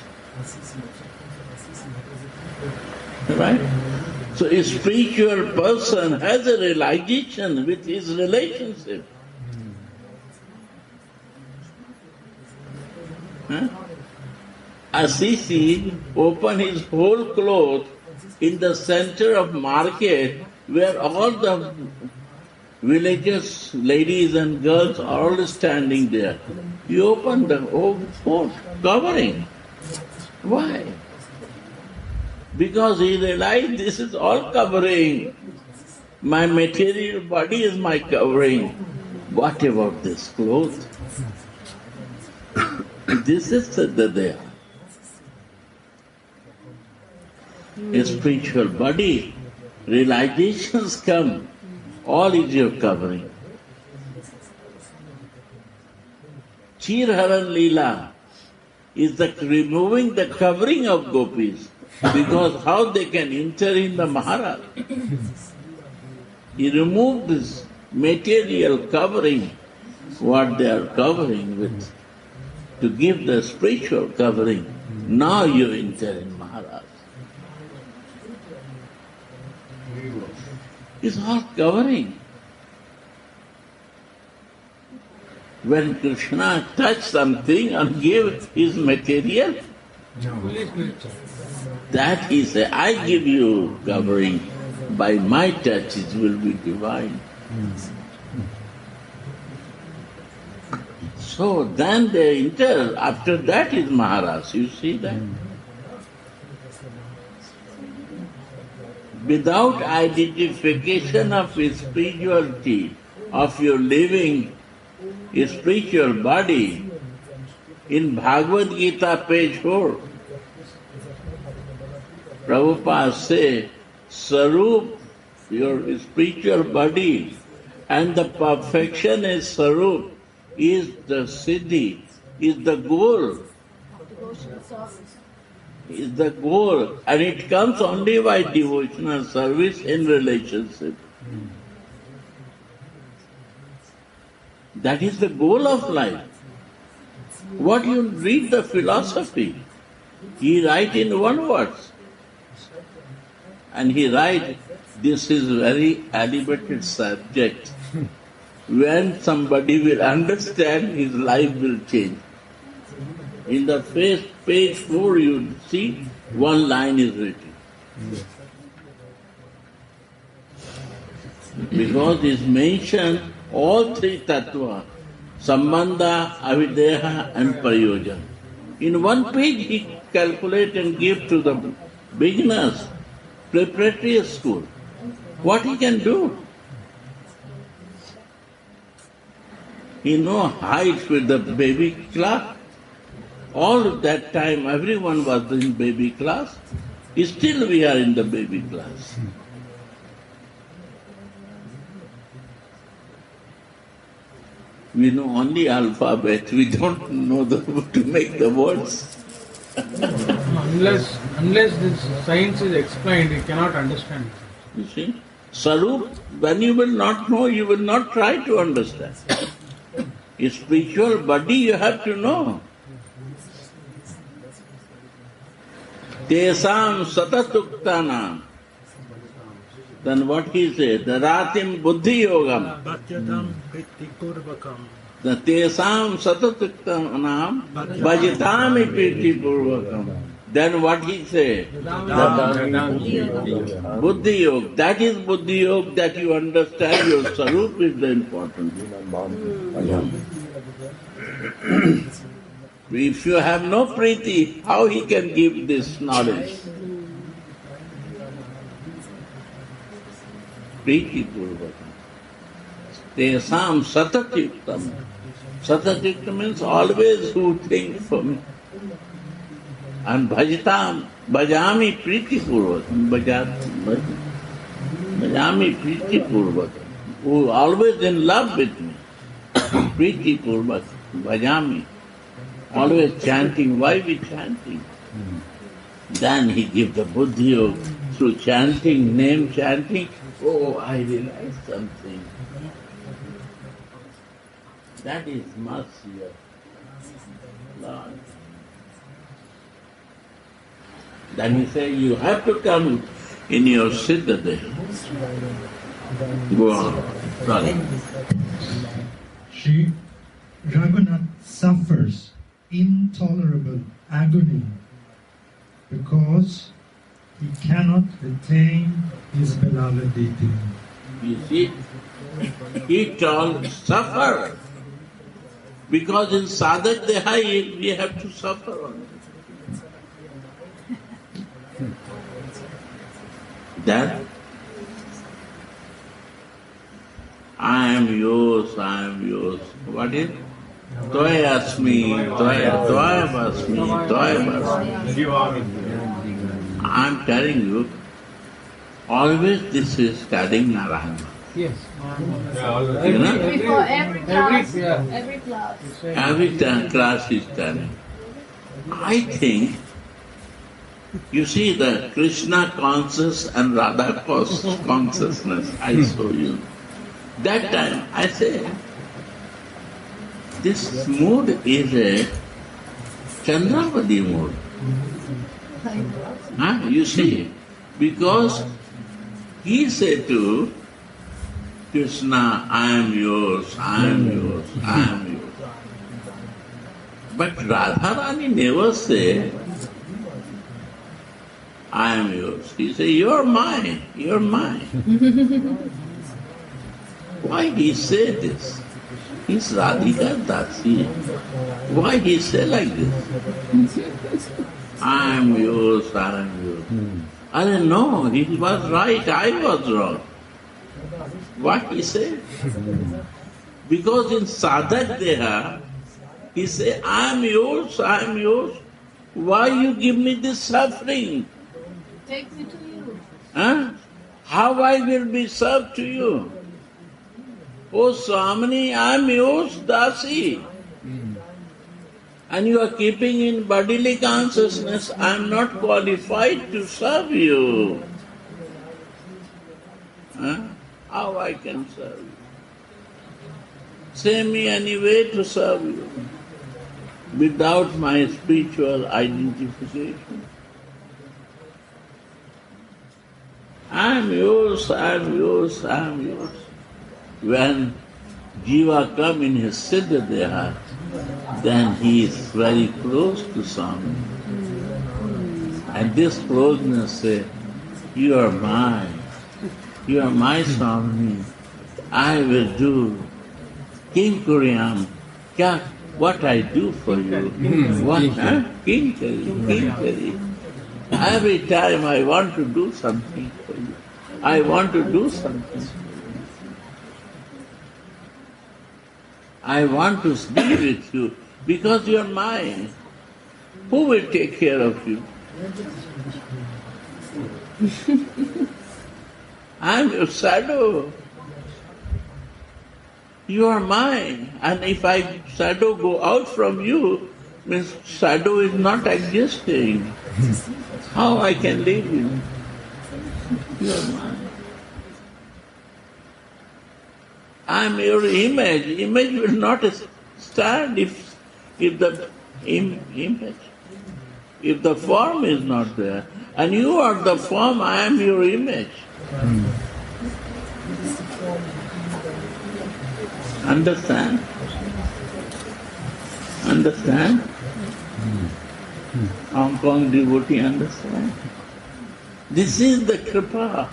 Right? So a spiritual person has a realization with his relationship. Huh? Assisi opened his whole cloth in the center of market where all the villagers, ladies and girls are all standing there. He opened the whole coat, covering. Why? Because he realized this is all covering. My material body is my covering. What about this cloth? This is Siddha. A spiritual body realizations come, all is your covering. Chirharan Leela is the removing the covering of gopis, because how they can enter in the Maharaj. He removed this material covering, what they are covering with, to give the spiritual covering. Now you enter in Maharaj. It's all covering. When Krishna touched something and gave his material, that he said, I give you covering. By my touch it will be divine. So then they enter, after that is Maharaj, you see that? Without identification of spirituality, of your living a spiritual body, in Bhagavad Gita page 4, Prabhupada say, Sarup, your spiritual body, and the perfection is Sarup, is the siddhi, is the goal. Is the goal, and it comes only by devotional service in relationship. That is the goal of life. What you read the philosophy, he write in one word. And he write, this is very elevated subject. When somebody will understand, his life will change. In the first page 4 you see, one line is written. Because it's mentioned all three tattva, sambandha, avideha and prayojan. In one page he calculate and give to the beginners, preparatory school, what he can do. He know height with the baby class. All of that time everyone was in baby class. Still we are in the baby class. We know only alphabet, we don't know to make the words. Unless this science is explained, you cannot understand. You see? Sarup, when you will not know, you will not try to understand. A spiritual body you have to know. Tesam satatuktanam. Then what he said, the ratim buddhi yogam. The tesam satatuktanam bhajitami priti purvakam. Then what he said? Buddhi yoga. That is buddhi yoga, that you understand your sarup is the important. If you have no priti, how he can give this knowledge? Priti purvakam. Tesam satatyuktam. Satatyuktam means always who think for me. And bhajitam, bhajami priti purvakam. Bhajami priti purvakam. Who always in love with me. Priti purvakam. Bhajami. Always chanting. Why we chanting? Then he give the buddhi yoga through chanting, name chanting. Oh, I realize something. That is mercy of Lord. Then he said, you have to come in your Siddha Deha. Go on. Sorry. Sri Raghunath suffers intolerable agony because he cannot retain his beloved deity. You see, he told suffer. Because in sadhak deha we have to suffer only. Then I am yours, I am yours. What is? Toyasmi, toyabasmi, toyabasmi. I am telling you, always this is studying Narayana. Yes. Yeah, always. You know? Before every class, yeah. every class. Every time class is studying. I think, you see the Krishna conscious and Radha consciousness I show you. That time I say, this mood is a Chandravali mood. You see, because he said to Krishna, I am yours, I am yours, I am yours. But Radharani never say, I am yours. He say, you're mine, you're mine. Why he say this? He's Radhika Dasi. Why he say like this? I am yours, I am yours. I don't know, he was right, I was wrong. What he said? Because in Sadhak Deha, he say, I am yours, I am yours. Why you give me this suffering? Take me to you. How I will be served to you? Oh Swamini, I am yours, Dasi. And you are keeping in bodily consciousness, I am not qualified to serve you. How I can serve you? Say me any way to serve you without my spiritual identification. I am yours, I am yours, I am yours. When Jiva come in his Siddha Deha, then he is very close to Swami. And this closeness say, you are mine, you are my Swami, I will do King Kuryam, what I do for you. What? King Kari. Every time I want to do something for you. I want to do something for you. I want to be with you because you are mine. Who will take care of you? I am your shadow. You are mine. And if shadow go out from you, means shadow is not existing. How I can leave you? You are mine. I am your image. Image will not stand if the image, if the form is not there. And you are the form, I am your image. Understand? Understand? Hong Kong devotee understand? This is the kripa,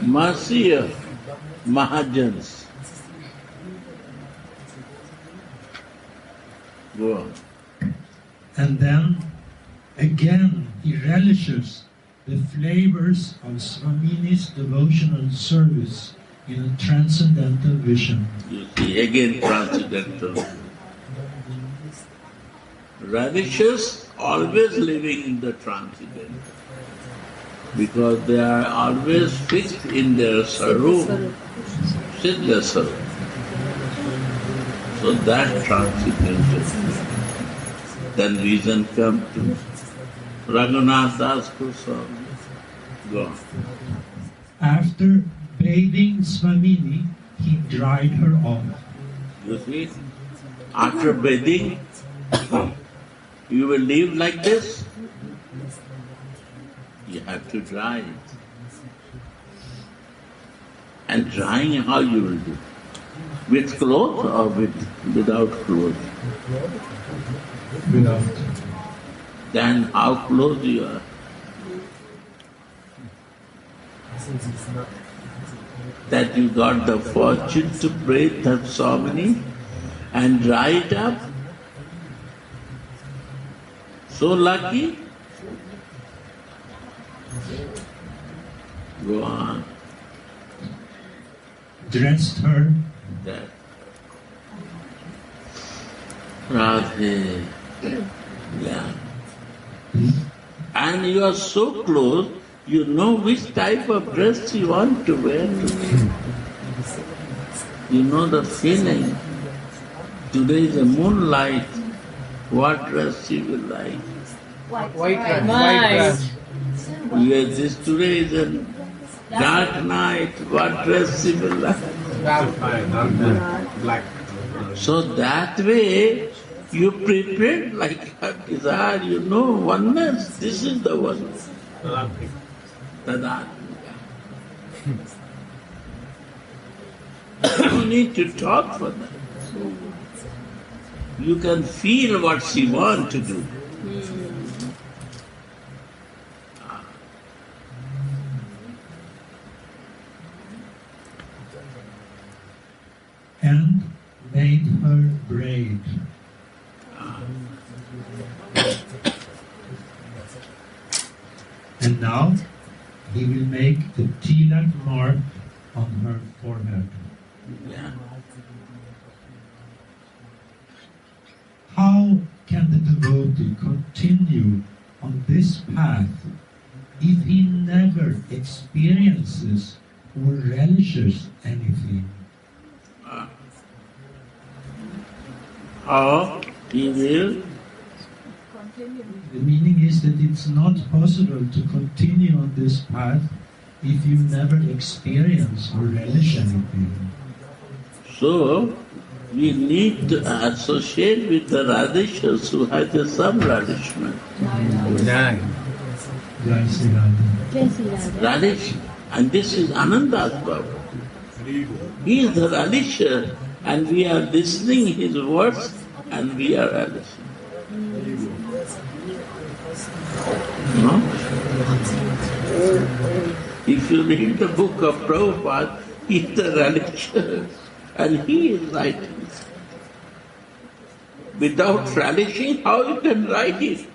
mercy of Mahajans. Go on. And then again he relishes the flavors of Swamini's devotional service in a transcendental vision. You see, again transcendental. Radishas always living in the transcendental because they are always fixed in their sarup, Siddha sarup. So that transcendental. Then vision come to Raghunath Das Goswami. Go on. After bathing Swamini, he dried her off. You see, after bathing, you will live like this. You have to dry it. And drying, how you will do? With clothes or without clothes? Without. Then how close you are? That you got the fortune to bathe that Swamini and dry it up? So lucky? Go on. Dressed her. That. Radhe. Yeah. And you are so close, You know which type of dress you want to wear today. You know the feeling. Today is a moonlight. What dress you will like? White dress. Yes, this today is a dark night. What dress you will like? Dark black. So that way you prepare like a desire, you know, oneness. This is the oneness. Tadatmika. You need to talk for that. You can feel what she wants to do. And made her braid. And now he will make the tilak mark on her forehead. Yeah. How can the devotee continue on this path if he never experiences or relishes anything? How he will? The meaning is that it's not possible to continue on this path if you never experience or relish anything. So, we need to associate with the radishas who have some radishment. Jai Sri Radha. Radish. And this is Ananda's Baba. He is the radisha and we are listening his words and we are radishing. No? If you read the book of Prabhupada, he is the radisha and he is writing. Without relishing, how you can write it?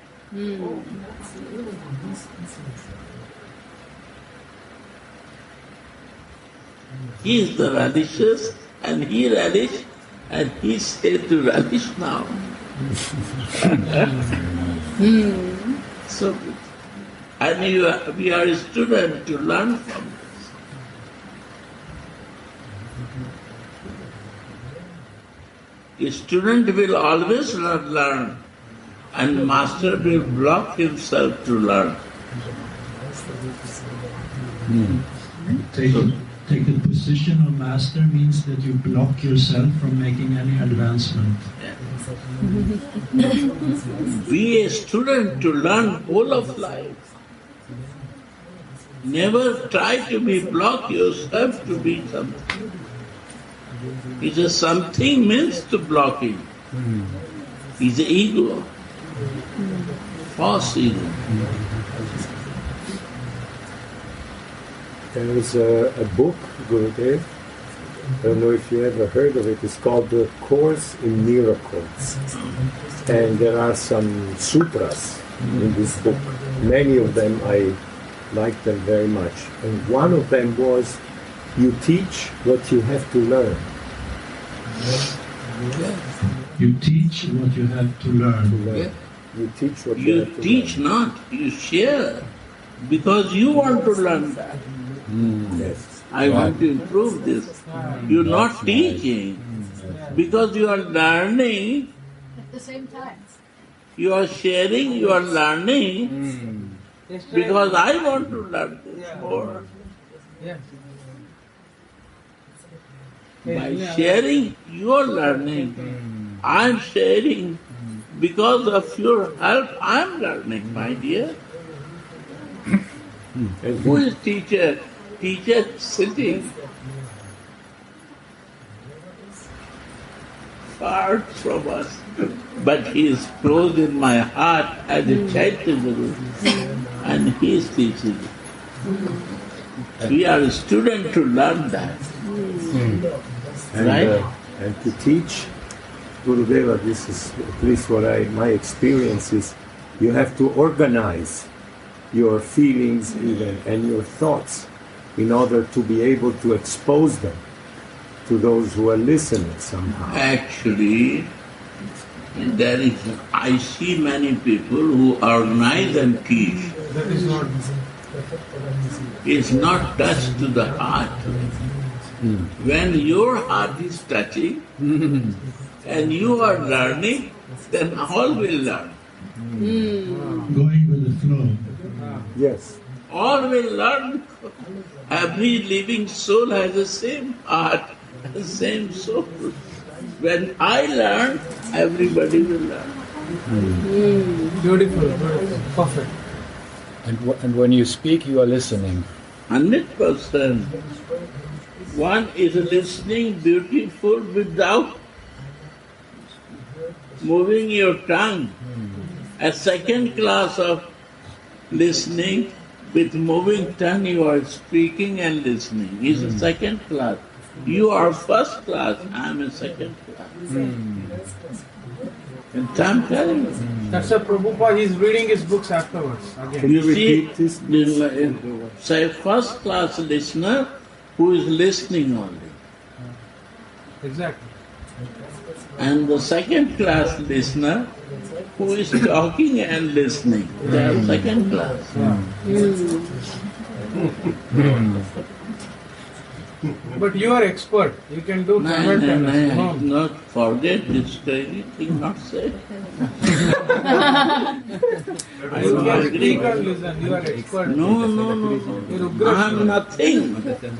He is the radishas and he relish and he said to relish now. So good. And we are a student to learn from this. A student will always learn and master will block himself to learn. Take the position of master means that you block yourself from making any advancement. Be a student to learn whole of life. Never try to be block yourself to be something. It's a something means to blocking. It's the ego. False ego. There is a book, Gurudev, I don't know if you ever heard of it, it's called The Course in Miracles. And there are some sutras in this book. Many of them I like them very much. And one of them was, you teach what you have to learn. You teach what you have to learn. You teach what you have to teach learn. not, you share. Because you want to learn that. Yes. I want to improve this. You're not teaching. Because you are learning, At the same time. you are sharing, you are learning. Because I want to learn this more. Yes. By sharing, you are learning. I am sharing. Because of your help, I am learning, my dear. And who is teacher? Teacher sitting far from us. But he is close in my heart as a Chaitanya Guru. And he is teaching. We are a student to learn that. Right? And to teach, Gurudeva, this is at least what my experience is, you have to organize your feelings even and your thoughts in order to be able to expose them to those who are listening somehow. Actually, I see many people who organize and teach. That is not is not touched to the heart. When your heart is touching and you are learning, then all will learn. Going with the flow. Yes. All will learn. Every living soul has the same heart, the same soul. When I learn, everybody will learn. Beautiful, beautiful, perfect. And when you speak, you are listening. 100%. One is listening beautiful without moving your tongue. A second class of listening with moving tongue, you are speaking and listening. Is a second class. You are first class, I am a second class. And I'm telling you. That's why Prabhupada is reading his books afterwards. Again. You see, say first class listener who is listening only. Exactly. And the second class listener who is talking and listening. They are second class. But you are expert. You can do No, not forget this crazy thing, not say. I You don't can agree. speak and listen. You are expert. No. You're I am nothing.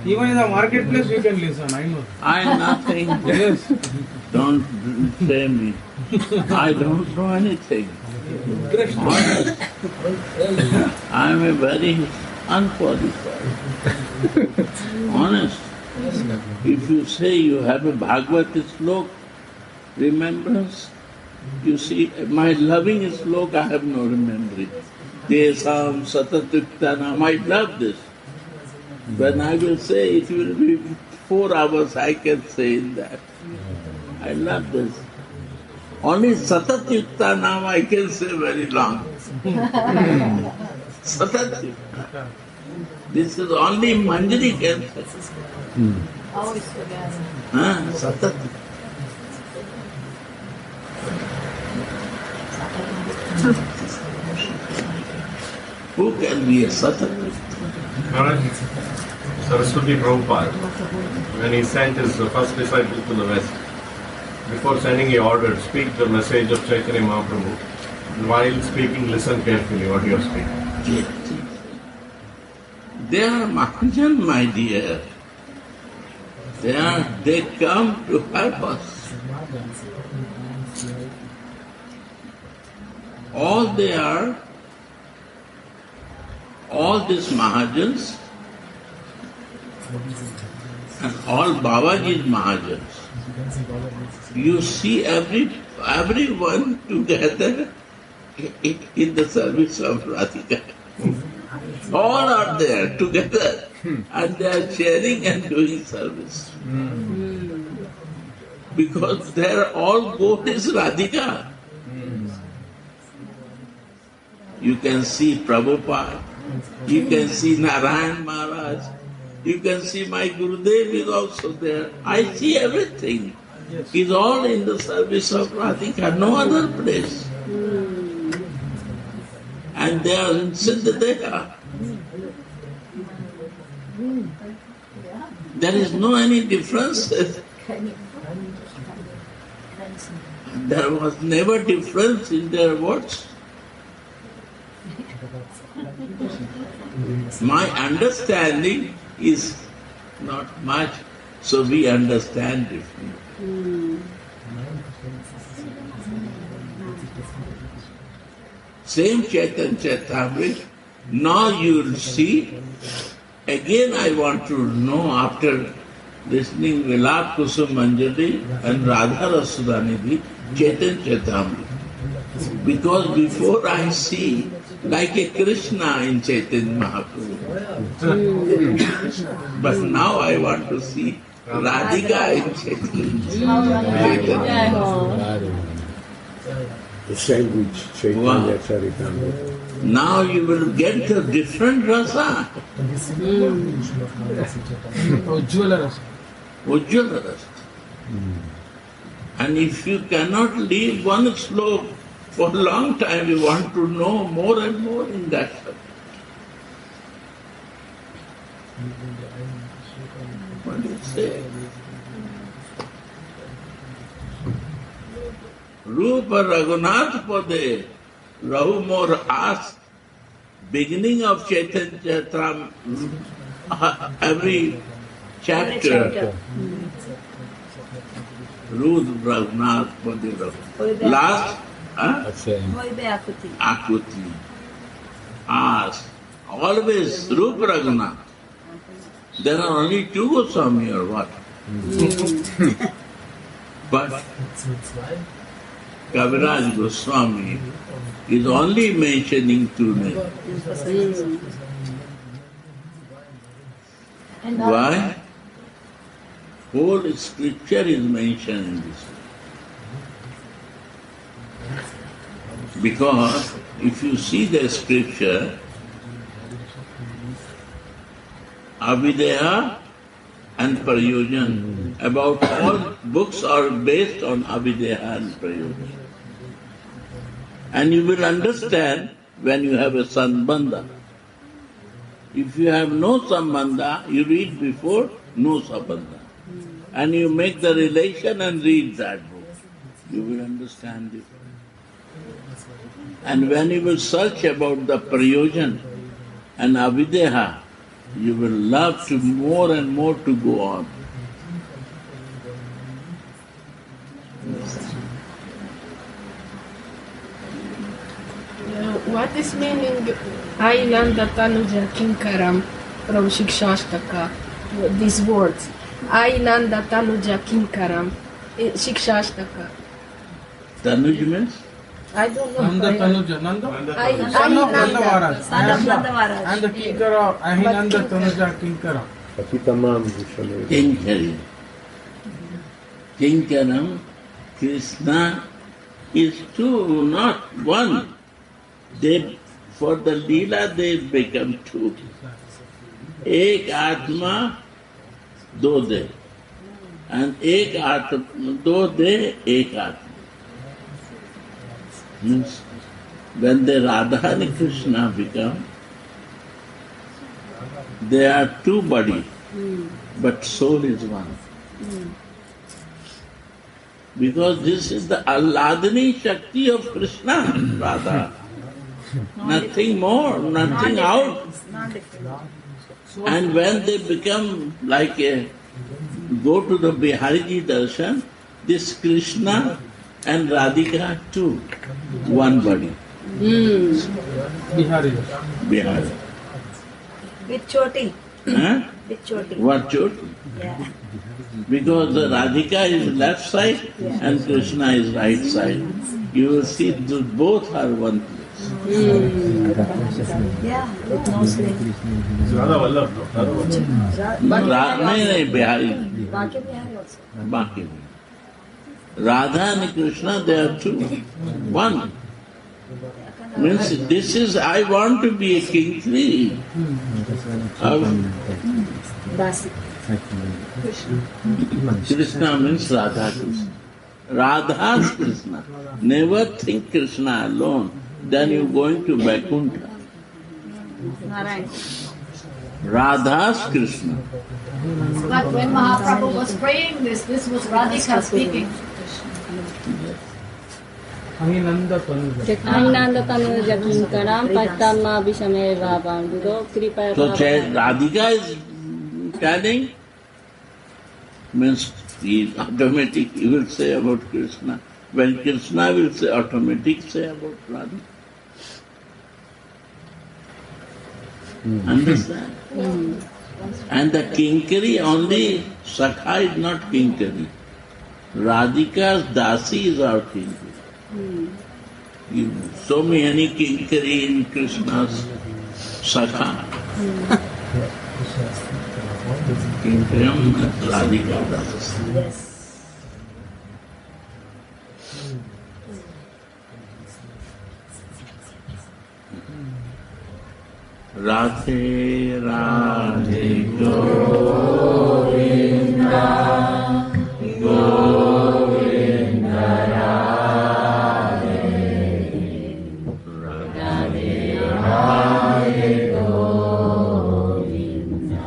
Even in the marketplace you can listen, I know. I am nothing. Yes. Don't say me. I don't know anything. Honest. I am a very unqualified. Honest. If you say you have a Bhagavad slok, remembrance, you see, my loving slok I have no remembering. Desam Satatuktana, I love this. When I will say it will be 4 hours I can say in that. I love this. Only Satatyukta Naam I can say very long. Satatyukta. This is only Manjari can say. Always together. Satatyukta. Who can be a Satatyukta? Maharaj, Saraswati Prabhupada, when he sent his first disciple to the West, before sending he ordered, speak the message of Chaitanya Mahaprabhu. And while speaking, listen carefully what you are speaking. They are Mahajan, my dear. They come to help us. All these Mahajans and all Babaji's Mahajans, you see everyone together in the service of Radhika. All are there together and they are sharing and doing service. Because their all goal is Radhika. You can see Prabhupada, you can see Narayan Maharaj, you can see my Gurudev is also there. I see everything. It's all in the service of Radhika, no other place. And they are in Siddhadeha. There is no any difference. There was never difference in their words. My understanding is not much, so we understand differently. Same Chaitanya Charitamrita, now you will see. Again I want to know after listening Vilat Kusum Manjari and Radha Rasudanidhi, Chaitanya Charitamrita. Because before I see like a Krishna in Chaitanya Mahaprabhu. But now I want to see Radhika in Chaitanya. The sandwich, Chaitanya Charitamrita. Now you will get the different rasa. Ujjwala rasa. Ujjwala rasa. And if you cannot leave one slok for a long time, you want to know more and more in that subject. What do you say? Rupa Raghunath Pade, Rahu Mor asked, beginning of Chaitanya Charitam, every chapter, Rupa Raghunath Pade Rahu. Last, Akuti asked, always Rupa Raghunath. There are only two Goswami or what? But Kaviraj Goswami is only mentioning two names. Why? Whole scripture is mentioned in this. Because if you see the scripture, Abhideha and Prayojan, about all books are based on Abhideha and Prayojan. And you will understand when you have a Sambandha. If you have no Sambandha, you read before no Sambandha. And you make the relation and read that book. You will understand it. And when you will search about the Prayojan and Abhideha, you will love to more and more to go on. What is meaning Ainanda Tanuja Kinkaram from Shikshashtaka? These words. Ainanda Tanuja Kinkaram Shikshashtaka. Tanuj means? I don't know. Nanda Tanuja, Nanda? Son of Nanda Maharaj. And the Kinkara, Ahinanda Tanuja Kinkara. Kinkari. Kinkaram, Krishna is two, not one. They, for the Leela they become two. Ek Atma, do de. And Ek Atma, do de, Ek Atma. Means when the Radha and Krishna become, they are two bodies, but soul is one. Because this is the Alladini Shakti of Krishna, Radha. Nothing more, nothing out. And when they become like a, go to the Bihariji darshan, this Krishna and Radhika too, one body. Bihari. Bihari. With Choti. Huh? With Choti. What Choti? Yeah. Because the Radhika is left side and Krishna is right side. You will see both are one place. Yeah, with no sleep. Radha Vallabh, no? No, Bihari. Baki Bihari also. Baki. Radha and Krishna, they are two. One. Means this is, I want to be a kingly. Dasi. Krishna means Radha Krishna. Radha's Krishna. Never think Krishna alone. Then you're going to Vaikuntha. Narayan. Radha's Krishna. But when Mahaprabhu was praying this was Radhika speaking. Ahinanda Tanuja. Ainanda Tanuja Kinkaram Patama Vishameva Banduro Kripa. So Radhika is telling, means he automatic, he will say about Krishna. When Krishna will say, automatic say about Radha. Understand? And the Kinkari only, Sakha is not Kinkari. Radhika's Dasi is our Kinkari. You so many Kinkari in Krishna's Sakha. Kinkaram Radhika Dasi. Yes. Radhe Radhe Govinda Govinda Radhe Radhe Radhe Govinda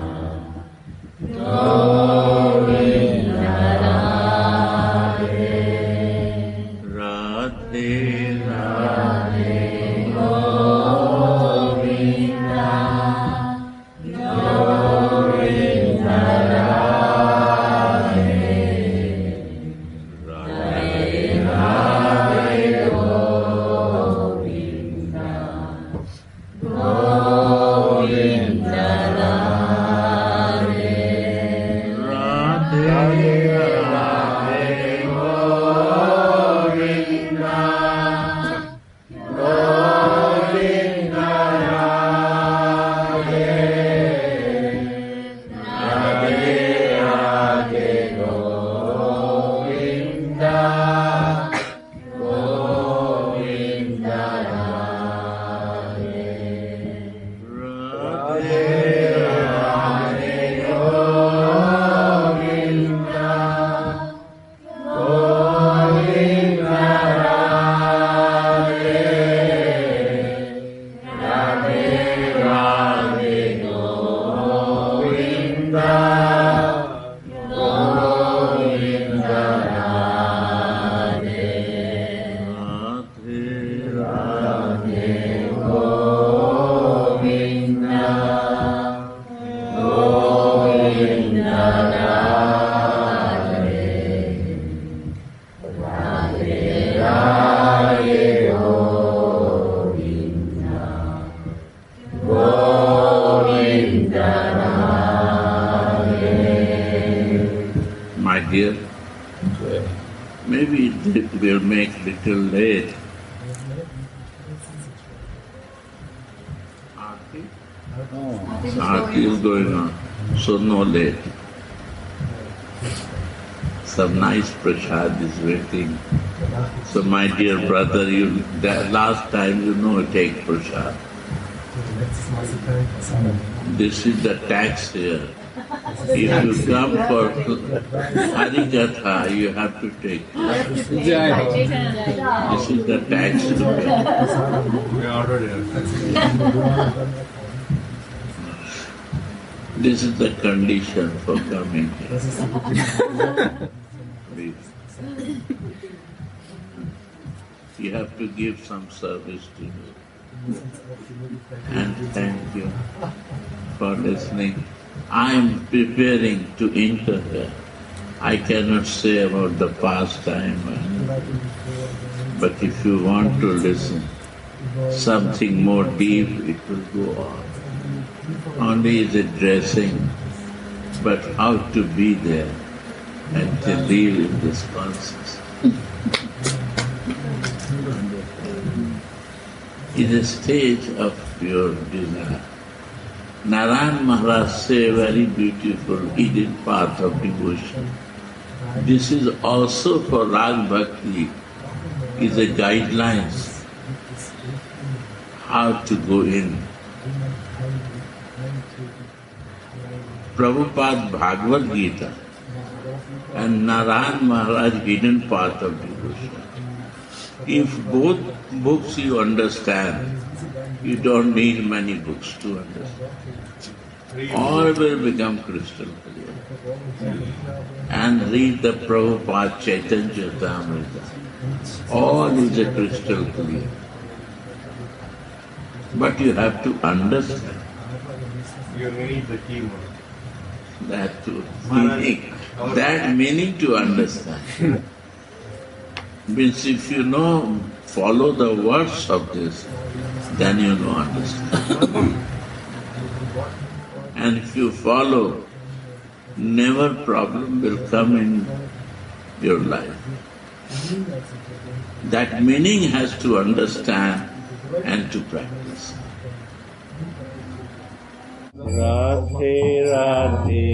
My dear, maybe it will make little late. Aarti is going on, so no late. Some nice prasad is waiting. So my dear brother, last time take prasad. This is the tax here. If you come for Harikatha, you have to take. This is the tax to pay. This is the condition for coming here. Please. You have to give some service to me. And thank you for listening. I am preparing to enter here. I cannot say about the past time, but if you want to listen something more deep, it will go on. Only is it dressing, but how to be there and to live in this consciousness. Is a stage of your desire. Narayan Maharaj say very beautiful hidden path of devotion. This is also for Rag Bhakti, is a guidelines how to go in. Prabhupada Bhagavad Gita and Narayan Maharaj hidden path of devotion. If both books you understand, you don't need many books to understand. All will become crystal clear. And read the Prabhupada Chaitanya Charitamrita. All is a crystal clear. But you have to understand. You need the key word. That meaning to understand. Means if you follow the words of this, then you understand. And if you follow, never problem will come in your life. That meaning has to understand and to practice. Radhe Radhe